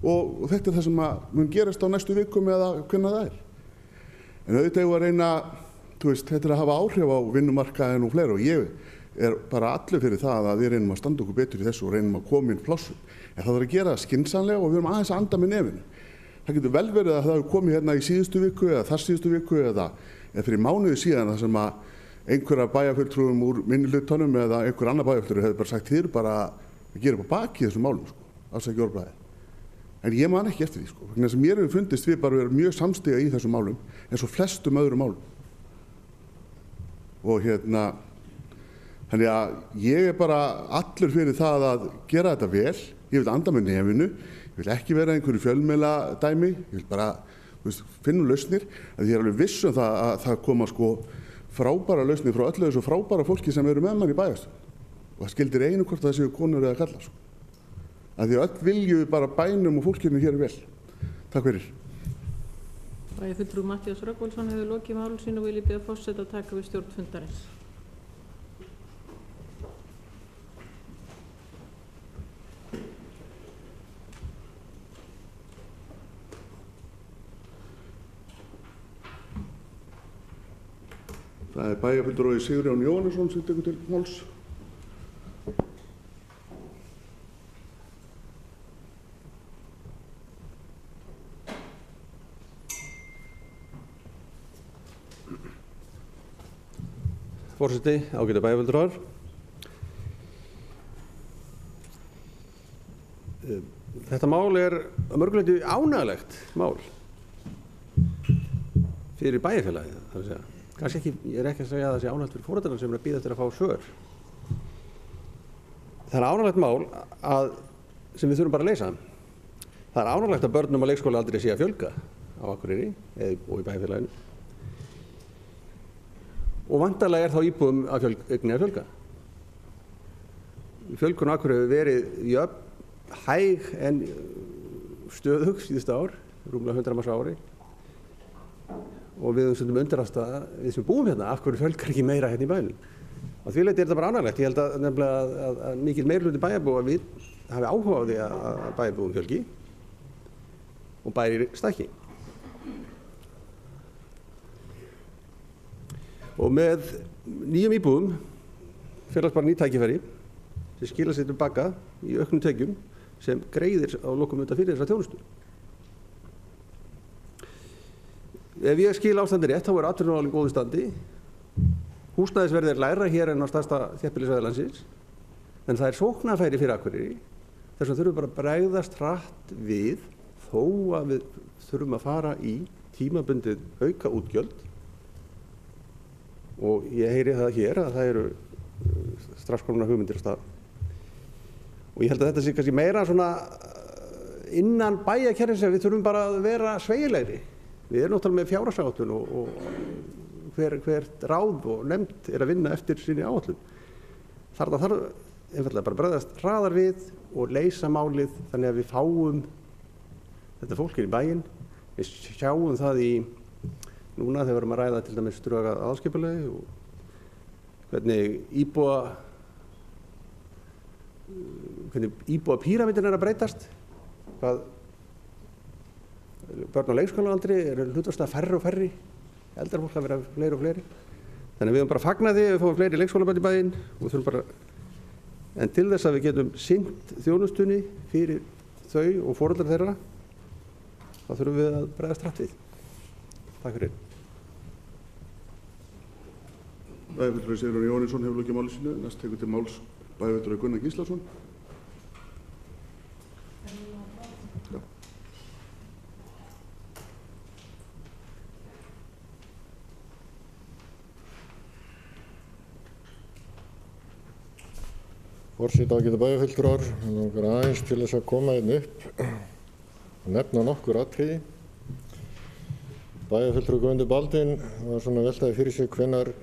Og þetta er það sem mun gerast á næstu vikum eða hvernig það er. En auðvitað eigum við að reyna, þetta er að hafa áhrif á vinnumarkaðinn og fleira og ég er bara allur fyrir það að við reynum að standa okkur betur í þessu og reynum að koma inn plássum. En það þarf að gera það skynsamlega og við erum aðeins að anda með nefinu. Það getur vel verið að það hefur komið hérna í síðustu viku eða þar síðustu viku eða fyrir mánuði síðan þar sem að einhverja bæjarfulltrúum úr minnihlutanum eða einhver annar bæjarfulltrúi hefur bara sagt þið eru bara að gera upp á baki í þessum málum, afsakið orðbragðið. En ég man ekki eftir því, vegna þess að mér hefur fundist við bara vera mjög samstiga í þessum málum eins og flestum öðrum málum. Og þannig að ég er bara allur fyrir það að gera þetta vel. Ég vil anda með nefinu, ég vil ekki vera einhverju fjölmiðladæmi, ég vil bara finna lausnir. Ég er alveg viss um það að það koma frábæra lausnir frá öllu þessu frábæra fólki sem eru með mann í bæjarstjórn. Og það skildir einu hvort það séu konur eða karlar. Að því öll viljum við bara bænum og fólkinu hér vel. Takk fyrir. Bæjarfulltrúi Matthías Rögnvaldsson hefur lokið máli sínu og vil ég biðja forseta að taka við stjórn fundarins. Það er bæjarfulltrúi Sigurjón Jóhannesson sem tekur til máls. Forseti, ágætu bæjarfulltrúar. Þetta mál er að mörgu leyti ánægjulegt mál fyrir bæjarfélagið, það er að segja. Kannski ekki, ég er ekki að segja að það sé ánægjulegt fyrir foreldrarna sem er að bíða eftir að fá svör. Það er ánægjulegt mál sem við þurfum bara að leysa. Það er ánægjulegt að börnum á leikskólaaldri sé að fjölga á Akureyri og í bæjarfélaginu. Og væntanlega þá íbúðum einnig að fjölga. Fjölgun á Akureyri hefur verið jöfn, hæg en stöðug síðustu ár, rúmlega 100 manns á ári. Og við höfum stundum undrast að við sem búum hérna, af hverju fjölgar ekki meira hérna í bænum. Á því leyti þetta bara ánægjulegt. Ég held að nefnilega að mikil meirihluti bæjarbúa hafi áhuga á því að bæjarbúum fjölgi og bæri stækki. Og með nýjum íbúðum félagst bara ný tækifæri sem skila sér tilbaka í auknum tekjum sem greiðir á lokum undan fyrir þessa þjónustu. Ef ég skil ástandi rétt, þá er atvinnumálin góðu standi. Húsnæðisverðið er lægra hér en á stærsta þéttbýlissvæði landsins, en það er sóknarfæri fyrir Akureyri. Þess vegna þurfum bara að bregðast hratt við þó að við þurfum að fara í tímabundið auka útgjöld. Og ég heyri það hér að það eru strax komnar hugmyndir af stað. Og ég held að þetta sé kannski meira svona innan bæjarkerfisins að við þurfum bara að vera sveigjanlegri. Við erum náttúrulega með fjárhagsáætlun og hvert ráð og nefnd er að vinna eftir sinni áætlun. Þarna þarf einfaldlega bara bregðast hraðar við og leysa málið þannig að við fáum þetta fólk inn í bæinn. Við sjáum það núna þegar við erum að ræða til dæmis drög að aðskipulagi og hvernig íbúa píramídin er að breytast. Hvað börn á leikskólaaldri eru hlutfallslega færri og færri, eldra fólk að vera fleiri og fleiri. Þannig að við höfum bara fagnað því að við fáum fleiri leikskólabörn í bæinn og þurfum bara, en til þess að við getum sinnt þjónustunni fyrir þau og foreldrar þeirra, þá þurfum við að bregðast hratt við. Takk fyrir. Bæjarfulltrúi Sigurjón Jóhannesson hefur lokið máli sínu. Næst tekur til máls bæjarfulltrúi Gunnar Gíslason. Forseti ágætu bæjarfulltrúar, mig langar aðeins til þess að koma hérna upp og nefna nokkur atriði. Bæjarfulltrúi Guðmundur Baldvin var svona veltaði fyrir sig hvenær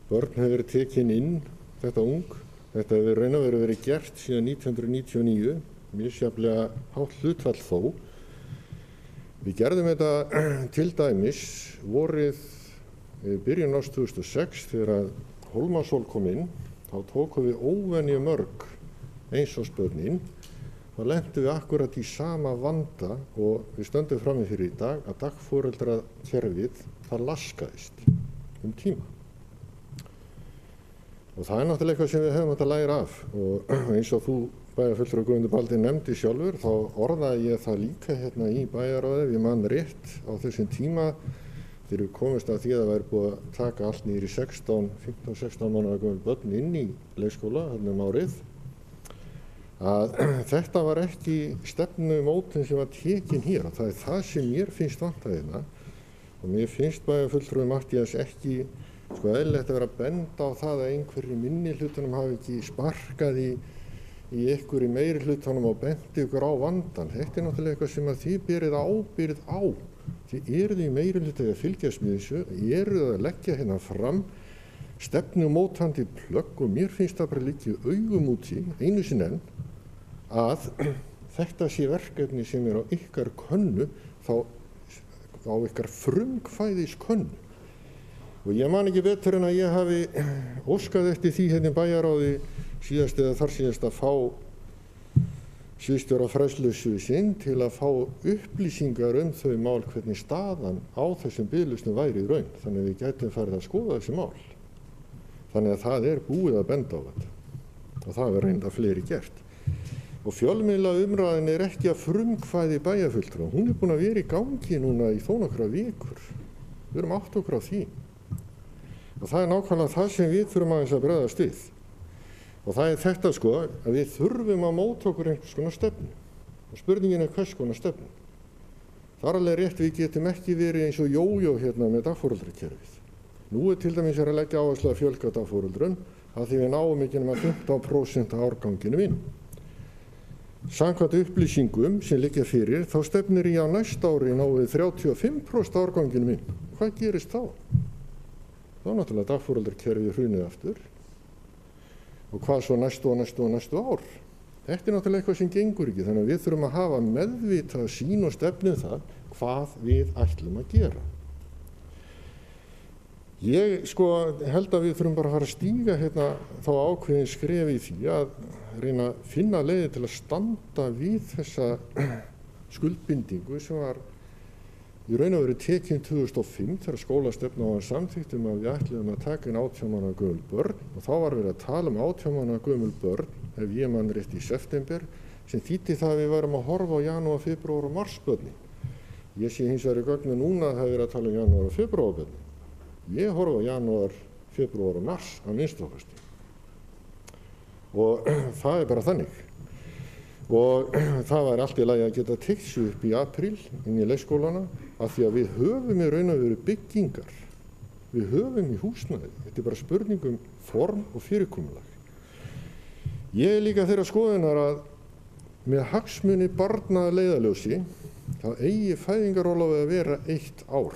börn hefur verið tekin inn, þetta ung. Þetta hefur raun og veru verið gert síðan 1999, misjafnlega hátt hlutfall þó. Við gerðum þetta til dæmis vorið byrjun árs 2006 þegar að Hólmasól kom inn. Þá tókum við óvenju mörg einsásbörnin og lentum við akkurat í sama vanda og við stöndum frammi fyrir í dag að dagforeldrakerfið það laskaðist tíma. Og það er náttúrulega eitthvað sem við höfum að læra af og eins og þú bæjarfulltrúi Guðmundur Baldvin nefndi sjálfur þá orðaði ég það líka hérna í bæjarráði, ég man rétt á þessum tíma þegar við komumst að því að það væri búið að taka allt niður í 15-16 mánaða gömul börn inn í leikskóla þarna árið að þetta var ekki stefnumótun sem var tekin hér og það er það sem mér finnst vantaðina og mér finnst bæjarfulltrúi Matthías ekki eðlilegt að vera að benda á það að einhverjir minnihlutunum hafi ekki sparkað í einhverjir meirihlutunum og bendi ykkur á vandan. Þetta er náttúrulega eitthvað sem að þið berið ábyrgð á. Þið eruð í meirihluti að fylgjast með þessu, eruð að leggja hérna fram stefnumótandi plögg og mér finnst það bara liggja augum út í einu sinni enn að þetta sé verkefni sem er á ykkar könnu, þá á ykkar frumkvæðis könnu. Og ég man ekki betur en að ég hafi óskað eftir því hérna í bæjarráði síðast eða þar síðast að fá sviðsstjóra fræðslusviðsins til að fá upplýsingar þau mál hvernig staðan á þessum biðlistum væri í raun. Þannig að við gætum farið að skoða þessi mál. Þannig að það er búið að benda á þetta. Og það er reynda fleiri gert. Og fjölmiðlaumræðin er ekki að frumkvæði bæjarfulltrúa. Hún er búin að vera í gangi núna í þó nokkra vikur. Við erum átt okkur á því. Og það er nákvæmlega það sem við þurfum aðeins að bregðast við. Og það er þetta að við þurfum að móta okkur einhvers konar stefnu. Og spurningin er hvers konar stefnu. Það er alveg rétt, við getum ekki verið eins og jójó hérna með dagforeldrakerfið. Nú er til dæmis að leggja áherslu að fjölga dagforeldrum að því við náum ekki nema 15% af árganginum inn. Samkvæmt upplýsingum sem liggja fyrir, þá stefnir í á næsta ári náið 35% árganginum inn. Hvað gerist þá? Þá náttúrulega dagforeldrakerfið hrunið aftur. Og hvað svo næstu ár? Þetta er náttúrulega eitthvað sem gengur ekki, þannig að við þurfum að hafa meðvitað sýn og stefnu það hvað við ætlum að gera. Ég held að við þurfum bara að fara að stíga hérna þá ákveðin skref í því að reyna að finna leiði til að standa við þessa skuldbindingu sem var í raun og veru tekin 2005 þegar skólastefna var samþykkt að við ætluðum að taka inn 18 mánaða gömul börn og þá var verið að tala 18 mánaða gömul börn, ef ég man rétt í september, sem þýddi það að við varum að horfa á janúar, febrúar og mars börnin. Ég sé hins vegar í gögnu núna að það er verið að tala janúar og febrúar börnin. Ég horfa á janúar, febrúar og mars að minnstokasti. Og það er bara þannig. Og það var allt í lagi að geta teygt sig upp í apríl inn í leikskólana af því að við höfum í raun og veru byggingar. Við höfum í húsnæði. Þetta er bara spurning form og fyrirkomulag. Ég er líka þeirra skoðunar að með hagsmuni barna að leiðarljósi þá eigi fæðingarorlofið að vera 1 ár.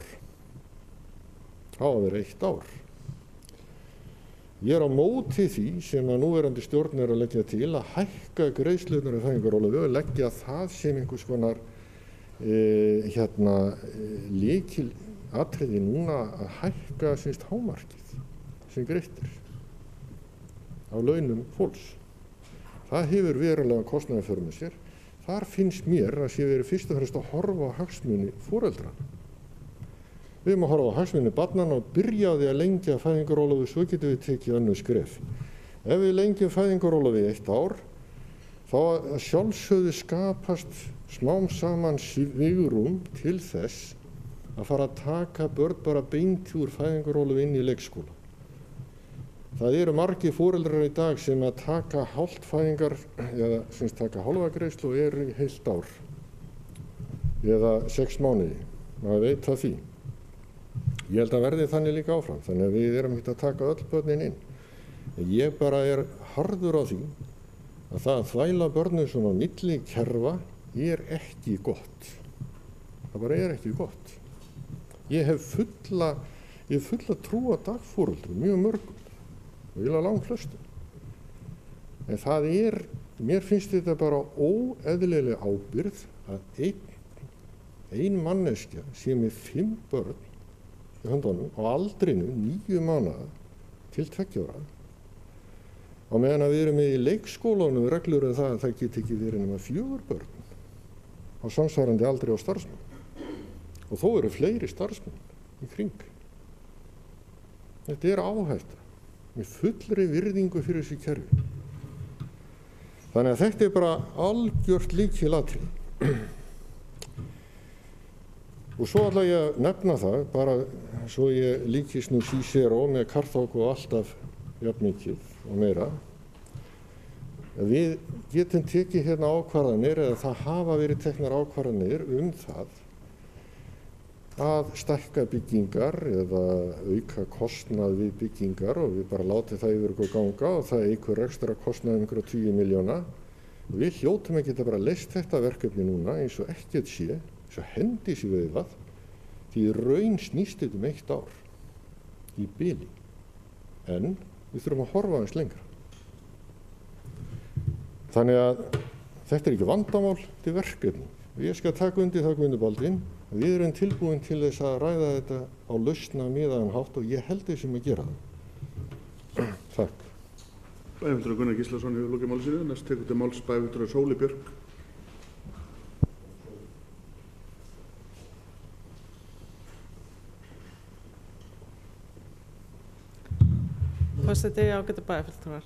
Á að vera 1 ár. Ég er á móti því sem að núverandi stjórn er að leggja til að hækka greiðslurnar af fæðingarorlofi og leggja það sem einhvers konar lykilatriði núna að hækka hámarkið sem greitt á launum fólks. Það hefur verulega kostnaði för með sér. Þar finnst mér að sé verið fyrst og fremst að horfa á hagsmuni foreldrana. Við erum að horfa á hagsmuni barnanna og byrja á því að lengja fæðingarorlofið, svo getum við tekið önnur skref. Ef við lengjum fæðingarorlofið 1 ár, þá að sjálfsögðu skapast smám saman svigrúm til þess að fara að taka börn bara beint úr fæðingarorlofi inn í leikskóla. Það eru margir foreldrar í dag sem að taka hálft fæðingar, eða sem taka hálfa greiðslu og eru í heilt ár, eða 6 mánuði, maður veit það því. Ég held að verði þannig líka áfram, þannig að við erum ekki að taka öll börnin inn. Ég bara er harður á því að það að þvæla börnum svona á milli kerfa er ekki gott. Það bara er ekki gott. Ég hef fulla trú á dagforeldrum, mjög mörgum, og ég langt flestum. En það mér finnst þetta bara óeðlileg ábyrgð að ein manneskja sé með 5 börn í höndunum á aldrinu 9 mánaða til 2 ára. Á meðan að við erum með í leikskólanum reglur um það að það geti ekki verið nema 4 börn á samsvarandi aldri á starfsmenn. Og þó eru fleiri starfsmenn í kring. Þetta er áhætta með fullri virðingu fyrir þessi kerfi. Þannig að þetta er bara algjört lykilatriði. Og svo ætla ég að nefna það, bara svo ég líkist nú Cicero með Karþag og alltaf jafn mikið og meira. Við getum tekið hérna ákvarðanir, eða það hafa verið teknar ákvarðanir það að stækka byggingar eða auka kostnað við byggingar og við bara látið það yfir okkur ganga og það eykur ekstra kostnað einhverja 20 milljóna. Við hljótum ekki að bara leyst þetta verkefni núna eins og ekkert sé, svo hendi sér við það, því raun snýst þetta 1 ár í bili. En við þurfum að horfa aðeins lengra. Þannig að þetta er ekki vandamál, þetta er verkefni. Og ég skal taka undir það, Guðmundur Baldvin, að við erum tilbúin til þess að ræða þetta á lausnamiðaðan hátt og ég held þessum að gera það. Takk. Bæjarfulltrúi Gunnar Gíslason hefur lokið máli sínu. Næst tekur til máls bæjarfulltrúi Sóli Björk. Forseti, ágætu bæjarfulltrúar.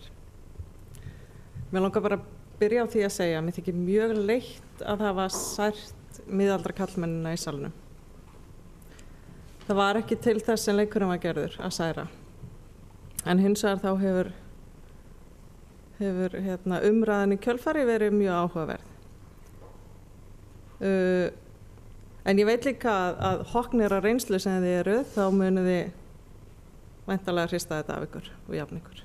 Mér langar bara að byrja á því að segja að mér þykir mjög leitt að hafa sært miðaldra karlmennina í salnum. Það var ekki til þess sem leikurinn var gerður að særa. En hins vegar þá hefur umræðan í kjölfari verið mjög áhugaverð. En ég veit líka að hoknir á reynslu sem þið eruð, þá munið þið væntanlega hrista þetta af ykkur og jafna ykkur.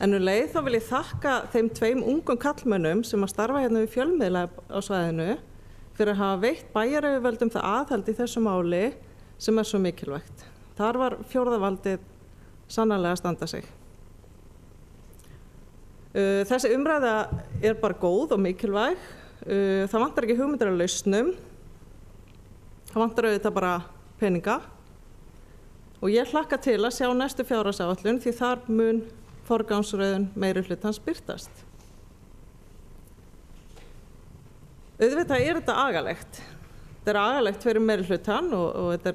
En leið þá vil ég þakka þeim 2 ungum kallmönnum sem að starfa hérna við fjölmiðla á svæðinu fyrir að hafa veitt bæjaryfirvöldum það aðhald í þessu máli sem svo mikilvægt. Þar var fjórðavaldið sannarlega að standa sig. Þessi umræða bara góð og mikilvæg. Það vantar ekki hugmyndir að lausnum. Það vantar auðvitað bara peninga. Og ég hlakka til að sjá næstu fjárhagsáætlun því þar mun forgangsröðun meirihlutans birtast. Auðvitað þetta agalegt. Þetta agalegt fyrir meirihlutan og þetta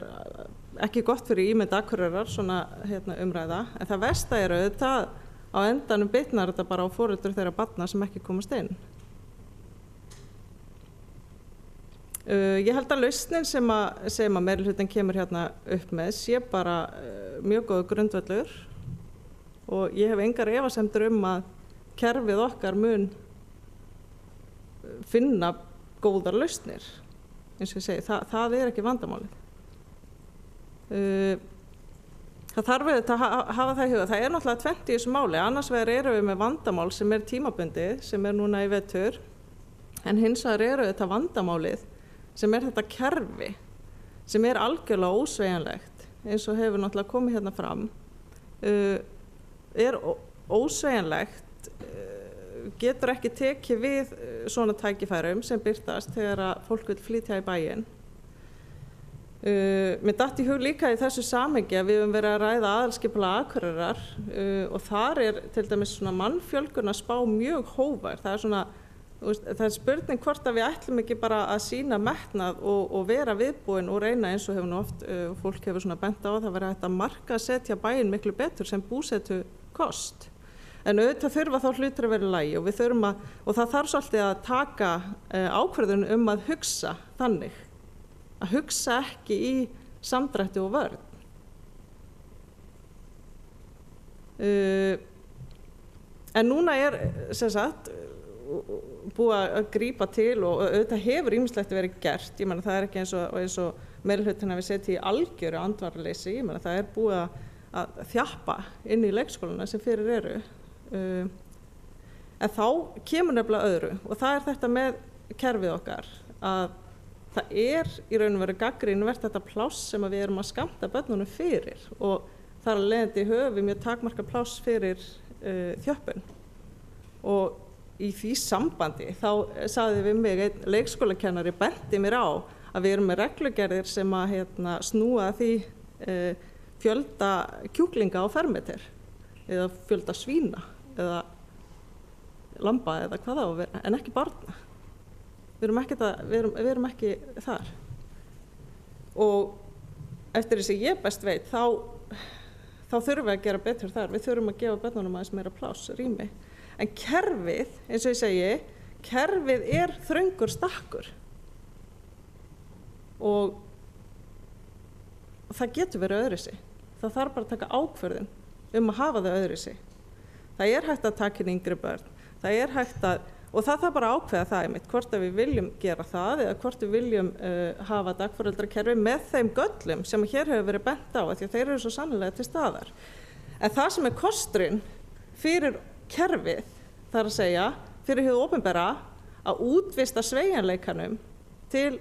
ekki gott fyrir ímynd Akureyrar svona umræða. En það versta auðvitað á endanum bitnar þetta bara á foreldrum þeirra barna sem ekki komast inn. Ég held að lausnin sem að meirihlutin kemur hérna upp með sé bara mjög góður grundvöllur og ég hef engar efasemdir að kerfið okkar mun finna góðar lausnir. Eins og ég segi, það ekki vandamálið. Það þarf að hafa það í huga. Það náttúrulega 20 í þessu máli. Annars vegar erum við með vandamál sem tímabundið, sem núna í vetur, en hins vegar þetta vandamálið sem þetta kerfi, sem algjörlega ósveigjanlegt, eins og hefur náttúrulega komið hérna fram, ósveigjanlegt, getur ekki tekið við svona tækifærum sem birtast þegar að fólk vil flytja í bæinn. Mér datt í hug líka í þessu samhengi að við höfum verið að ræða aðalskipulag Akureyrar og þar til dæmis svona mannfjölgun að spá mjög hógvær. Það spurning hvort að við ætlum ekki bara að sýna metnað og vera viðbúin og reyna eins og hefur oft fólk hefur svona bent á að það verið hægt að markaðsetja bæinn miklu betur sem búsetu kost. En auðvitað þurfa þá hlutir að vera í lagi og við þurfum og það þarf svolítið að taka ákvörðun að hugsa þannig. Að hugsa ekki í samdrætti og vörn. En núna sem sagt búið að grípa til og auðvitað hefur ýmislegt verið gert. Ég meina það ekki eins og meirihlutin hafi setið í algjöru andvaraleysi. Ég meina það búið að þjappa inn í leikskólana sem fyrir eru. En þá kemur nefnilega öðru og það þetta með kerfið okkar að það í raun og veru gagnrýnivert þetta pláss sem við erum að skammta börnunum fyrir og þar að leiðandi höfum við mjög takmarkað pláss fyrir þjöppun. Og í því sambandi þá sagði við mig einn leikskólakennari benti mér á að við erum með reglugerðir sem að snúa því fjölda kjúklinga á fermeter eða fjölda svína eða lamba eða hvað það á að vera, en ekki barna. Við erum ekki þar. Og eftir þess að ég best veit, þá þurfum við að gera betur þar. Við þurfum að gefa börnunum aðeins meira pláss, rými. En kerfið, eins og ég segi, kerfið þröngur stakkur. Og það getur verið öðruvísi. Það þarf bara að taka ákvörðun að hafa það öðruvísi. Það hægt að taka inn yngri börn. Það hægt að Og það bara að ákveða það einmitt, hvort að við viljum gera það eða hvort við viljum hafa dagforeldrakerfi með þeim göllum sem hér hefur verið bent á, því að þeir eru svo sannlega til staðar. En það sem kosturinn fyrir kerfið, þar að segja, fyrir hið opinbera, að útvista sveigjanleikanum til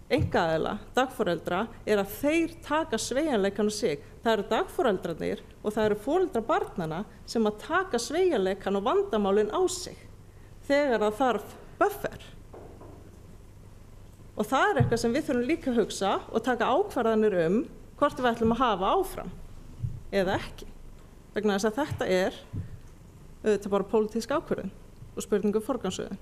einkaaðila, dagforeldra, að þeir taka sveigjanleikan á sig. Það eru dagforeldrarnir og það eru foreldrar barnanna sem að taka sveigjanleikan og vandamálin á sig. Þegar það þarf buffer. Og það eitthvað sem við þurfum líka að hugsa og taka ákvarðanir hvort við ætlum að hafa áfram eða ekki. Vegna þess að þetta auðvitað bara pólitísk ákvörðun og spurningu forgangsröðun.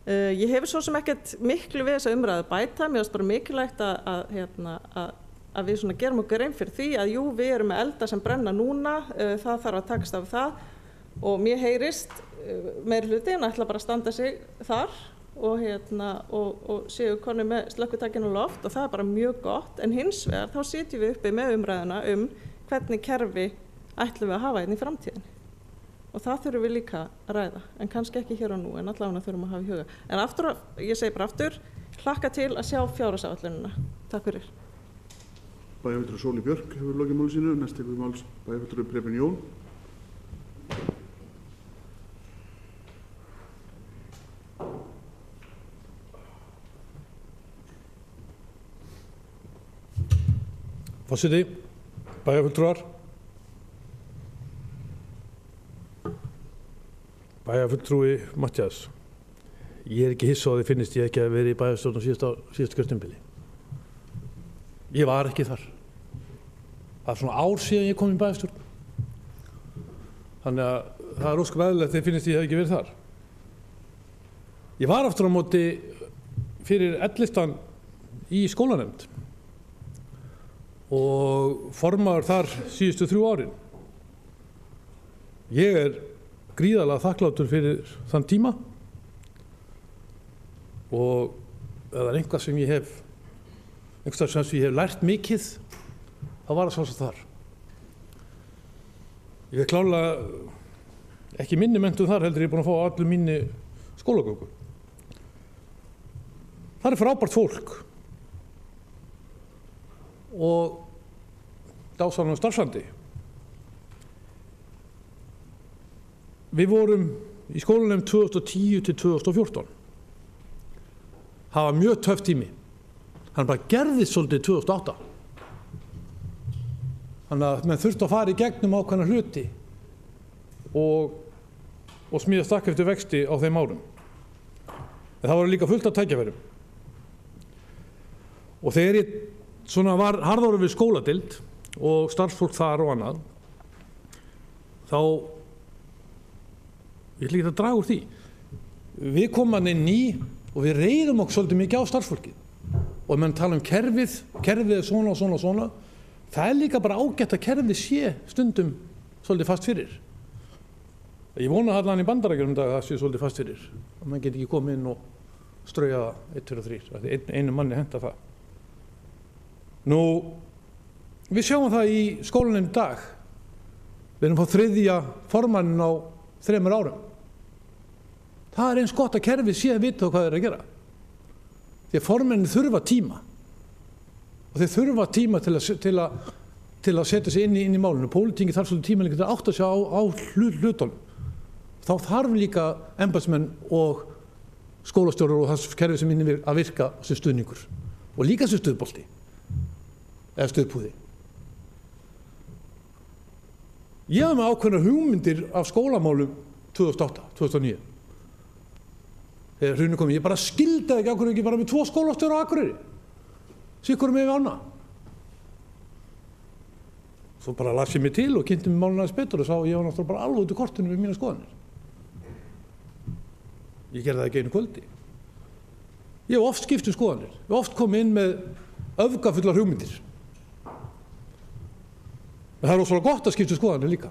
Ég hefur svo sem ekkert miklu við þessa umræðu bæta. Mér finnst bara mikilvægt að við gerum okkur grein fyrir því að jú, við erum með elda sem brenna núna, það þarf að takast af það. Og mér heyrist meirihlutin ætla bara að standa sig þar og séu konur með slökkvitækin á loft og það bara mjög gott. En hins vegar þá sitjum við uppi með umræðuna hvernig kerfi ætlum við að hafa í framtíðinni. Og það þurfum við líka að ræða, en kannski ekki hér og nú, en allavega þurfum að hafa í huga. En aftur, ég segi bara aftur, hlakka til að sjá fjárhagsáætlunina. Takk fyrir. Bæjarfulltrúi Sóley Björk hefur lokið máli sínu. Næst tekur við máls bæjarfulltrúi Preben Jón. Forseti, bæjarfulltrúar, bæjarfulltrúi Matthías. Ég ekki hissa á því finnist ég ekki að vera í bæjarstjórn á síðasta kjörtímabili. Ég var ekki þar. Það svona ár síðan ég kom í bæjarstjórn. Þannig að það ósköp eðlilegt þegar finnst ég ekki verið þar. Ég var aftur á móti fyrir L-listan í skólanefnd og formaður þar síðustu 3 árin. Ég gríðarlega þakklátur fyrir þann tíma og ef það einhvað sem ég hef lært mikið, þá var það svo sem þar. Ég hef klárlega ekki minni menntun þar, heldur ég búin að fá allir minni skólagöngu. Það frábært fólk og dásamlegum starfsandi. Við vorum í skólanefnd 2010 til 2014. Það var mjög töff tími. Hann bara gerðist svolítið 2008. Þannig að menn þurfti að fara í gegnum ákveðna hluti og smíða stakk eftir vexti á þeim árum. En það voru líka fullt af tækifærum. Og þegar ég var harðorður við skóladeild og starfsfólk þar og annað, þá, ég ætla ekki að draga úr því, við komum inn í og við reiðum okkur svolítið mikið á starfsfólkið. Og menn tala kerfið er svona og svona og svona. Það er líka bara ágætt að kerfið sé stundum svolítið fast fyrir. Ég vona að allan í Bandaríkjunum að það sé svolítið fast fyrir. Og mann get ekki komið inn og strauja það 1, 2 og 3. Einu manni henta það. Nú, við sjáum það í skólanum í dag. Við erum fá 3. formannin á 3 árum. Það er eins gott að kerfið sé að vita hvað þeir að gera. Því að formennin þurfa tíma. Og þeir þurfa tíma til að setja sig inn í málinu. Pólitíkin þarf svolítið tíma líka til að átta sig á hlutunum. Þá þarf líka embættismenn og skólastjórar og það kerfið sem inni að virka sem stuðningur. Og líka sem stuðbolti. Eða stuðpúði. Ég hafði með ákveðnar hugmyndir af skólamálum 2008, 2009. Þegar hrunið kom, ég bara skildi ekki ákveður ekki bara með 2 skólastjóra á Akureyri. Sikkur með ána. Svo bara las ég mig til og kynnti mig málun aðeins betur og sá ég var náttúrulega bara alveg út í kortinu við mína skoðanir. Ég gerði það ekki einu kvöldi. Ég hef oft skipt skoðanir. Ég hef oft komið inn með öfgafullar hugmyndir. En það er ósvöld gott að skipta skoðanir líka.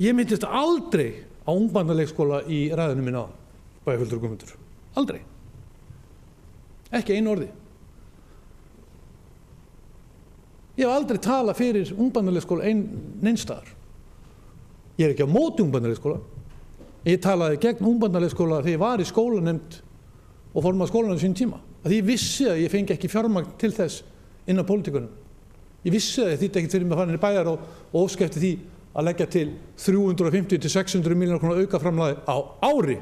Ég myndist aldrei á ungbarnaleikskóla í ræðinu minna bæjarfulltrúi Guðmundur. Aldrei. Ekki einu orði. Ég hef aldrei talað fyrir ungbarnaleikskóla neins staðar. Ég er ekki á móti ungbarnaleikskóla. Ég talaði gegn ungbarnaleikskóla þegar ég var í skólanefnd og formaður skólanum sín tíma. Því ég vissi að ég fengi ekki fjármagn til þess innan pólitíkunum. Ég vissi að ég þýtti ekki fyrir mig að fara inn í bæjar og óska eftir því að leggja til 350 til 600 milljóna króna aukaframlagi á ári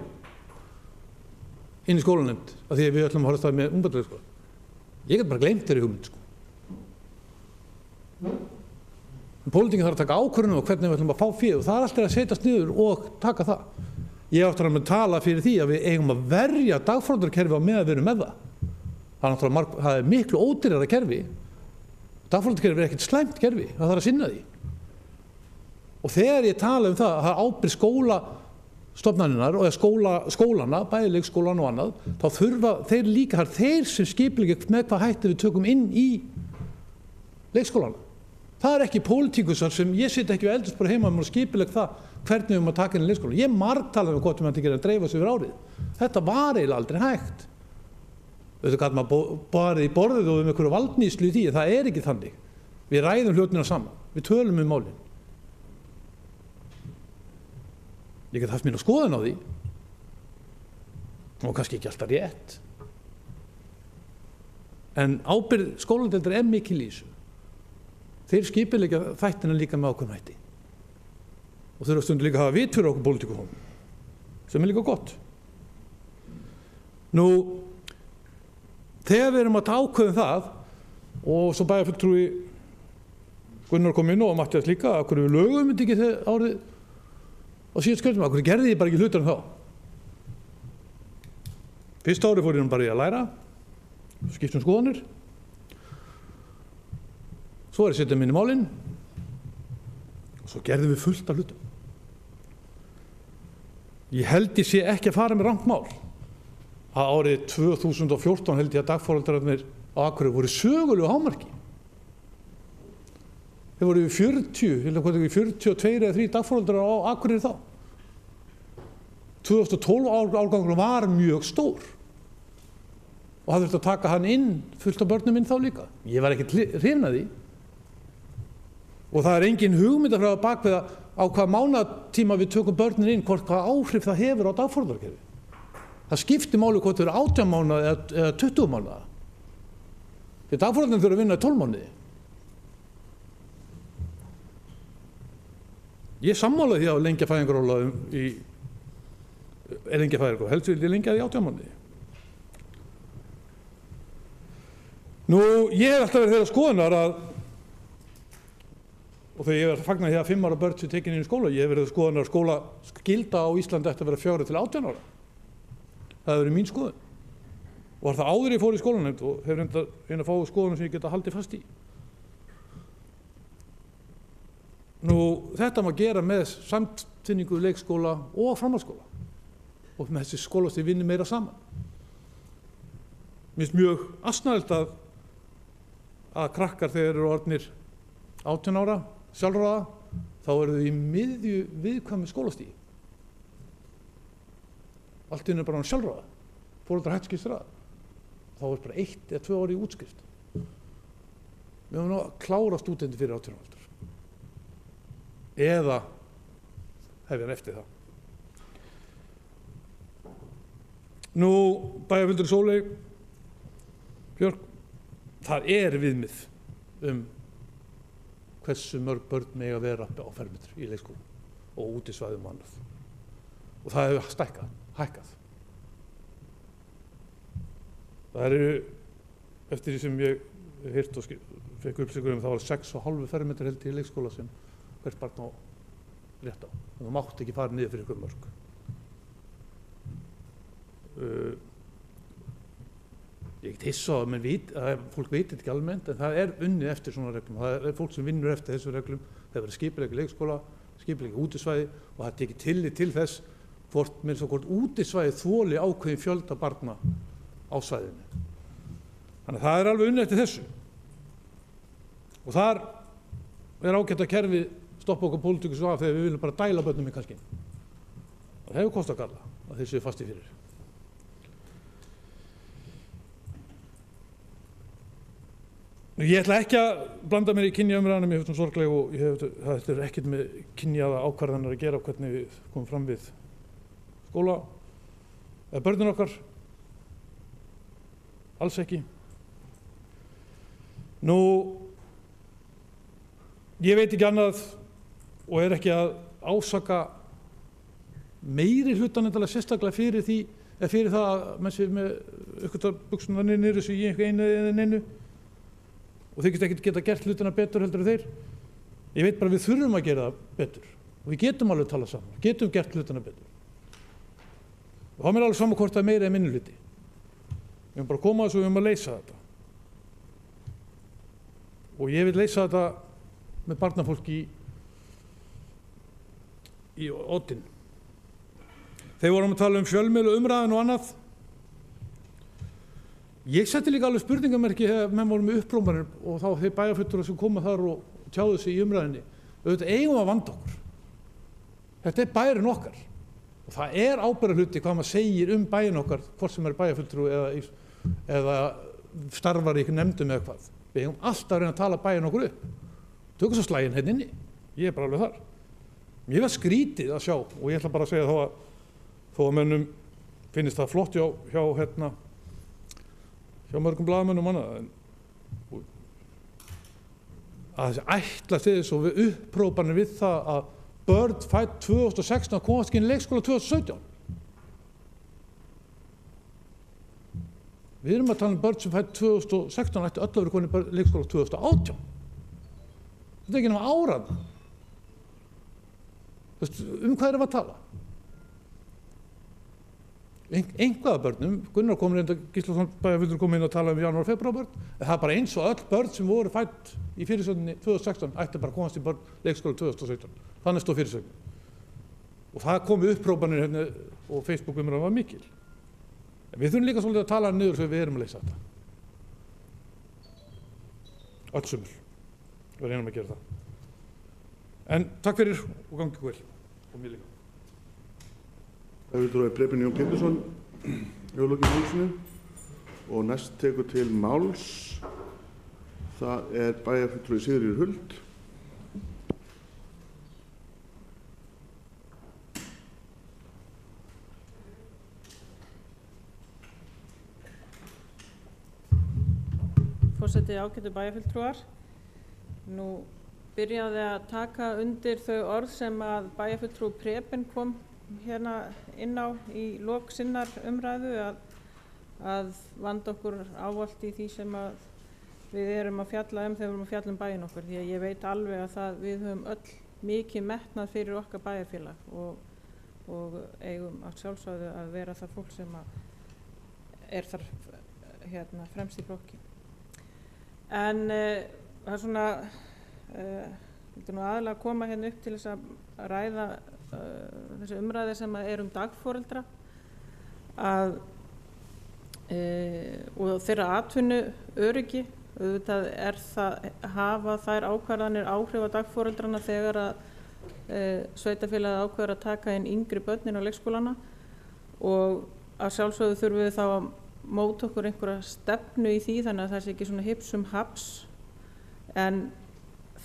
inn í skólanefnd af því að við ætlum að horfa það með ungbarnaleikskóla. Ég get bara gleymt þeirri hugmynd. Pólitíkin þarf að taka ákvörðun og hvernig við ætlum að fá fé og það er alltaf að setjast niður og taka það. Ég átti að tala fyrir því að við eigum að verja dagforeldраkerfi á meðan við erum með það. Það er miklu ódýrara kerfi. Dagforeldраkerfi er ekkert slæmt kerfi, það þarf að sinna því. Og þegar ég tala það að það ábyrgð skólastofnanirnar og skólana, bæði leikskólan og annað, þá þurfa þeir líka, þeir sem skipuleggja með hvað hætti við tökum inn í leikskólana. Það er ekki pólitíkusar sem ég sit ekki við eldhúsborði heima og skipulegg það hvernig við að taka inn í leikskóla. Ég margtalaði um hvort við mætti gera að dreifa sig yfir árið. Þetta var eiginlega aldrei hægt. Þetta gat maður barið í borðið og um einhverju valdníðslu í því, en það er ekki þannig. Við ræðum hlutina saman. Við tölum málin. Ég get haft mína skoðun á því. og kannski ekki alltaf rétt. En ábyrgð skóladeildar mikil í þessu. Þeir skipuleggja þættina líka með ákveðnum hætti. Og þurfa stundum líka að hafa vit fyrir okkur pólitíkusum, sem líka gott. Nú, þegar við erum að ákveðum það, og svo bæjarfulltrúi Gunnar kom inn og Matthías líka, af hverju lögum myndi ekki þegar árið á síðast kjörtum, af hverju gerði ég bara ekki hlutur en þá. Fyrsta árið fór ég bara í að læra, skiptum skoðanir. Svo er ég setjað minni málinn og svo gerðum við fullt af hlutum. Ég held ég sé ekki að fara með rangt mál. Að árið 2014 held ég að dagforeldrarnir á Akureyri voru sögulegu hámarki. Þeir voru yfir 42 eða 3 dagforeldrar á Akureyri þá. 2012 árgangur var mjög stór og það þurfti að taka hann inn fullt af börnum inn þá líka. Ég var ekkert hrifinn af því og það er engin hugmyndafræði á bak við á hvaða mánatíma við tökum börnin inn, hvaða áhrif það hefur á dagforeldrakerfi. Það skiptir máli hvort þau eru 18 mánaða eða 20 mánaða. Því dagforeldrar þurfa að vinna í 12 mánuði. Ég sammála því að lengja fæðingarorlof helst vil ég lengja því 18 mánuði. Nú, ég hef alltaf verið þeirra skoðunar að, og þegar ég hef fagnað því að 5 ára börn sem tekin inn í skóla, ég hef verið skoðunar að skólaskylda á Íslandi ætti að vera 4 til 18 ára. Það hefur verið mín skoðun. Og var það áður ég fór í skólanefnd og hef reynda eina fáu skoðunum sem ég geta haldið fast í. Nú, þetta má gera með samtvinningu leikskóla og framhaldsskóla og með þessi skólastig vinni meira saman. Mér finnst mjög asnalegt að krakkar þegar eru orðnir 18 ára, sjálfráða, þá eru þau í miðju viðkvæmu skólastigi. Allt í einu er bara sjálfráða, foreldrar hætt skiptir að. Þá er bara 1 eða 2 ári í útskrift. Við höfum nú að klára stúdendi fyrir 18 ára. Eða hefja hann eftir það. Nú, bæjarfulltrúi Sóley Björk, það er viðmið hversu mörg börn mega vera á fermetri í leikskóla og útisvæðum og annað. Og það hefur hækkað. Það eru, eftir því sem ég heyrt og fekk upplýsingar það var 6,5 fermetri held í leikskóla sem hvert barn á rétt á. Og það mátti ekki fara niður fyrir ykkur mörg. Ég get hissa á að fólk veit ekki almennt, en það er unnið eftir svona reglum. Það er fólk sem vinnur eftir þessu reglum. Það verður skipuleggja leikskóla, skipuleggja útisvæði og það tekið tillit til þess hvort útisvæði þoli ákveðin fjölda barna á svæðinu. Þannig að það er alveg unnið eftir þessu. Og þar er ágætt að kerfið stoppa okkur pólitíkus af þegar við viljum bara dæla börnum í kannski. Það hefur kostað galla að þeir séu fasti fyrir. Ég ætla ekki að blanda mér í kynjaumræðuna, mér finnst hún sorgleg og þetta er ekkert með kynjaða ákvarðanir að gera hvernig við komum fram við skóla eða börnin okkar. Alls ekki. Nú, ég veit ekki annað og er ekki að ásaka meiri hlutan endalega sérstaklega fyrir því, eða fyrir það að menn sé með uppkvæmta buxurnar niður þessu í einu eða neinu og þeir geta gert hlutina betur heldur en þeir. Ég veit bara við þurfum að gera það betur og við getum alveg talað saman, getum gert hlutina betur. Og þá er alveg saman hvort það er meira eða minni hluti. Við höfum bara að koma þessu og við höfum að leysa þetta. Og ég vil leysa þetta með barnafólki í oddinn. Þegar vorum að tala fjölmiðla umræðin og annað. Ég setti líka alveg spurningamerki þegar menn voru með upprómanir og þá þeir bæjarfulltrúar sem koma þar og tjáðu sig í umræðinni. Auðvitað eigum að vanda okkur. Þetta er bærin okkar. Og það er ábyrgðarhluti hvað maður segir bærin okkar, hvort sem er bæjarfulltrúi eða starfar í nefndum eða hvað. Við eigum alltaf að reyna að tala bærin okkur upp. Tökum svo slaginn hérna inni. Ég er bara alveg þar. Mér var skrítið að sjá og ég ætla bara að segja þó að mönnum finnist það flott hjá mörgum blaðamönnum og annað, að þessi ætlast til þess og við upprópanir við það að börn fædd 2016 komast ekki inn í leikskóla 2017. Við erum að tala börn sem fædd 2016 ætti öll að vera komin í leikskóla 2018. Þetta ekki nema árað. Hvað erum við að tala? Einhvað af börnum, Gunnar kom reynda, Gíslason bæjarfulltrúi kom inn að tala janúar og febrúar börn, en það bara eins og öll börn sem voru fædd í fyrirsögninni 2016 ætti bara komast í leikskóla 2017. Þannig stóð fyrirsögnin. Og það komi upprópanir og Facebook-umræðan var mikil. En við þurfum líka svolítið að tala niður svo við erum að leysa þetta. Öll sumur. Við reynum að gera það. En takk fyrir og gangi vel. Og mér líka. Bæjarfulltrúi Preben Jón Pétursson hefur lokið málsinu og næst tekur til máls það bæjarfulltrúi Sigríður Huld. Forseti, ágætu bæjarfulltrúar. Nú byrjaði að taka undir þau orð sem að bæjarfulltrúi Preben kom hérna inn á í lok sinnar umræðu að vanda okkur ávallt í því sem að við erum að fjalla þegar við erum að fjalla bæinn okkar, því að ég veit alveg að við höfum öll mikið metnað fyrir okkar bæjarfélag og eigum að sjálfsögðu að vera það fólk sem er þar fremst í flokki. En það er svona þetta nú aðalega að koma hérna upp til þess að ræða þessi umræði sem er dagforeldra og þeirra atvinnuöryggi. Auðvitað hafa þær ákvarðanir áhrif á dagforeldrana þegar að sveitarfélagið ákveður að taka inn yngri börnin á leikskólana og að sjálfsögðu þurfum við þá að móta okkur einhverja stefnu í því þannig að það sé ekki svona hipsum haps, en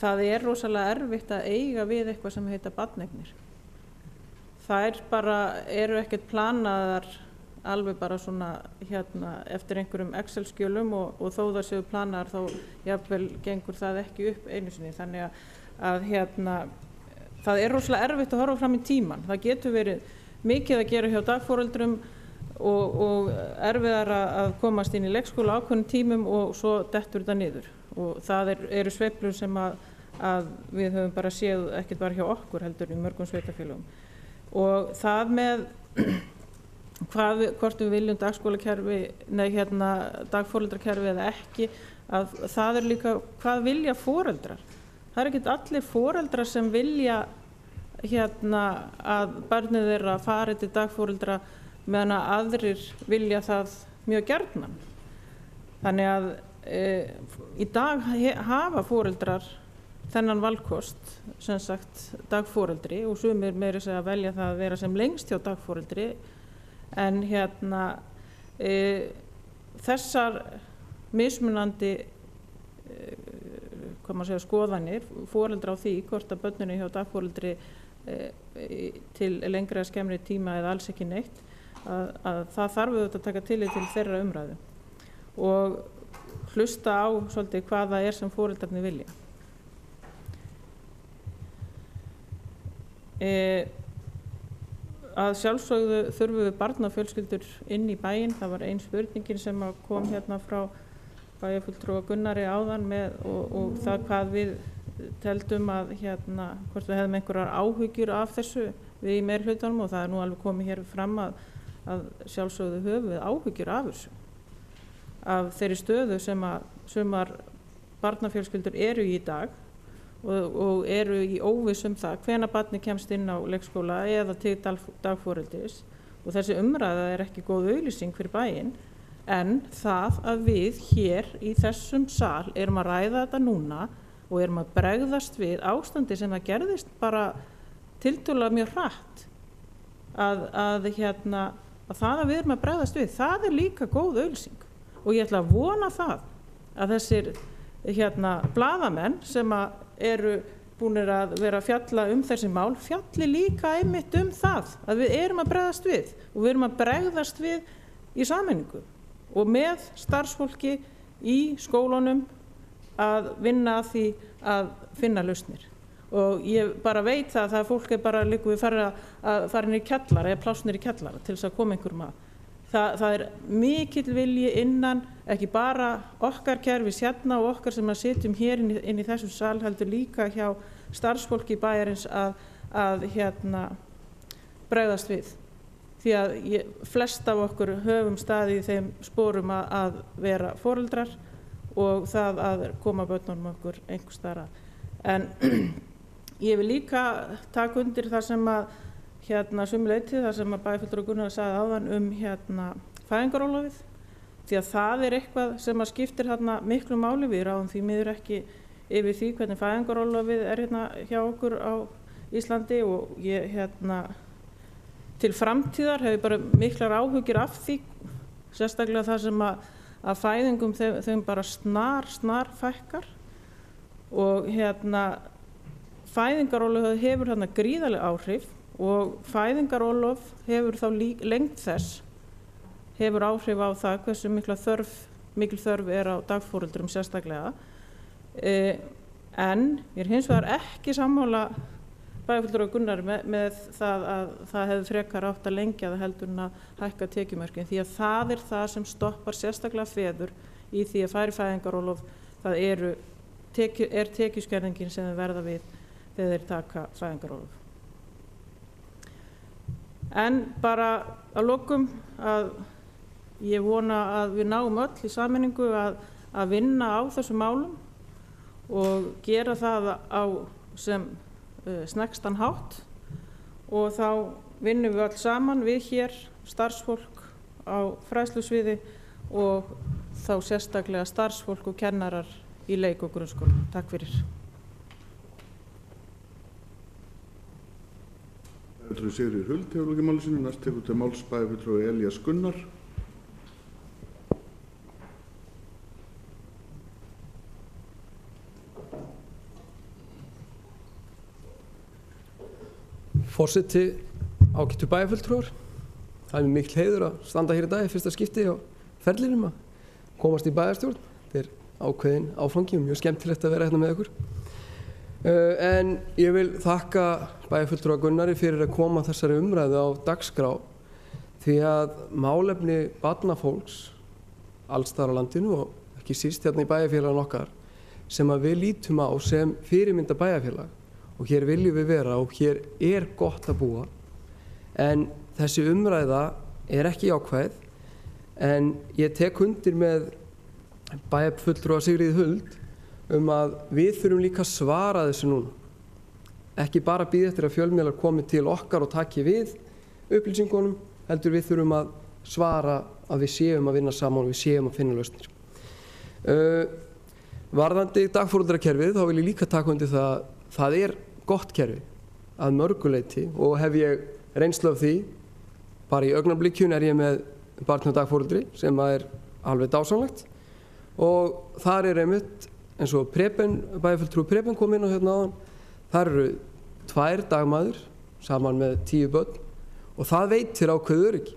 það er rosalega erfitt að eiga við eitthvað sem heita barneignir. Þær bara eru ekkert planaðar alveg bara svona eftir einhverjum Excel-skjölum og þó það séu planaðar þá jafnvel gengur það ekki upp einu sinni. Þannig að það er rosalega erfitt að horfa fram í tíman. Það getur verið mikið að gera hjá dagforeldrum og erfiðar að komast inn í leikskóla á ákveðnum tímum og svo dettur þetta niður. Og það eru sveiflur sem að við höfum bara séð ekkert bara hjá okkur heldur í mörgum sveitarfélögum. Og það með hvort við viljum dagforeldrakerfi eða ekki, að það er líka hvað vilja foreldrar. Það er ekkert allir foreldrar sem vilja að barnið þeirra fari til dagforeldra meðan að aðrir vilja það mjög gjarnan. Þannig að í dag hafa foreldrar þennan valkost, sem sagt dagforeldri, og sumir meira segja að velja það að vera sem lengst hjá dagforeldri, en þessar mismunandi skoðanir foreldra á því hvort að börnunum hjá dagforeldri til lengri eða skemmri tíma eða alls ekki neitt, að það þarf auðvitað að taka tillit til þeirra umræðu og hlusta á svolítið hvað það er sem foreldrarnir vilja. Að sjálfsögðu þurfum við barnafjölskyldur inn í bæinn. Það var ein spurningin sem kom hérna frá bæjarfulltrúa Gunnari áðan og það hvað við teldum að hvort við hefðum einhverjar áhyggjur af þessu við í meirihlutanum, og það er nú alveg komið hér fram að sjálfsögðu höfum við áhyggjur af þessu, af þeirri stöðu sem að sumar barnafjölskyldur eru í dag og eru í óviss það hvenær barnið kemst inn á leikskóla eða til dagforeldris, og þessi umræða er ekki góð auglýsing fyrir bæinn, en það að við hér í þessum sal erum að ræða þetta núna og erum að bregðast við ástandi sem það gerðist bara tiltölulega mjög hratt, að það að við erum að bregðast við, það er líka góð auglýsing. Og ég ætla að vona það að þessir blaðamenn sem eru búnir að vera að fjalla þessi mál, fjalli líka einmitt það að við erum að bregðast við og við erum að bregðast við í sameiningu og með starfsfólki í skólunum að vinna að því að finna lausnir. Og ég bara veit það að fólk bara líka við að fara inn í kjallara eða plásnir í kjallara til þess að koma einhverjum að. Það mikill vilji innan, ekki bara okkar kerfis hérna og okkar sem að sitjum hér inn í þessum sal, heldur líka hjá starfsfólki bæjarins að bregðast við. Því að flest af okkur höfum staðið í þeim sporum að vera foreldrar og það að koma börnunum okkur einhvers staðar að. En ég vil líka taka undir það sem að sömuleyti það sem að bæjarfulltrúi Gunnar sagði áðan fæðingarorlofið, því að það eitthvað sem að skiptir miklu máli. Við ráðum því miður ekki yfir því hvernig fæðingarorlofið hjá okkur á Íslandi og ég til framtíðar hef ég bara miklar áhyggjur af því, sérstaklega það sem að fæðingum þeim bara snar fækkar og fæðingarorlofið hefur gríðarleg áhrif og fæðingarorlof hefur þá lengd þess hefur áhrif á það hversu mikil þörf á dagforeldrum sérstaklega. En ég hins vegar ekki sammála bæjarfulltrúa Gunnar með það að það hefði frekar átt að lengja það heldur en að hækka tekjumörkin, því að það það sem stoppar sérstaklega feður í því að fara í fæðingarorlof. Það er tekjuskerðingin sem þeir verða við þegar þeir taka fæðingarorlof. En bara að lokum að ég vona að við náum öll í sameiningu að vinna á þessum málum og gera það á sem sneggstan hátt og þá vinnum við öll saman, við hér, starfsfólk á fræðslusviði og þá sérstaklega starfsfólk og kennarar í leik- og grunnskólum. Takk fyrir. Bæjarfulltrúi Sigríður Huld hefur lokið máli sínu. Næst tekur til máls bæjarfulltrúi Elías Gunnar. Forseti, ágætu bæjarfulltrúar. Það mér mikil heiður að standa hér í dag í fyrsta skipti á ferlinum að komast í bæjarstjórn. Þetta ákveðin áfangi og mjög skemmtilegt að vera hérna með ykkur. En ég vil þakka bæjarfulltrúa Gunnari fyrir að koma þessari umræðu á dagskrá því að málefni barnafólks alls staðar á landinu og ekki síst hérna í bæjarfélaginu okkar sem að við lítum á sem fyrirmynda bæjarfélag og hér viljum við vera og hér gott að búa. En þessi umræða ekki jákvæð en ég tek undir með bæjarfulltrúa Sigríði Huld að við þurfum líka að svara þessu núna. Ekki bara bíða eftir að fjölmiðlar komi til okkar og taki við upplýsingunum, heldur við þurfum að svara að við séum að vinna saman og við séum að finna lausnir. Varðandi dagforeldrakerfið þá vil ég líka taka undir það gott kerfi að mörguleyti og hef ég reynslu af því. Bara í augnablikjun ég með barn og dagforeldri sem alveg dásamlegt og þar einmitt eins og bæjarfulltrúi Preben kom inn á hérna áðan, þar eru 2 dagmæður saman með 10 börn og það veitir ákveðið öryggi.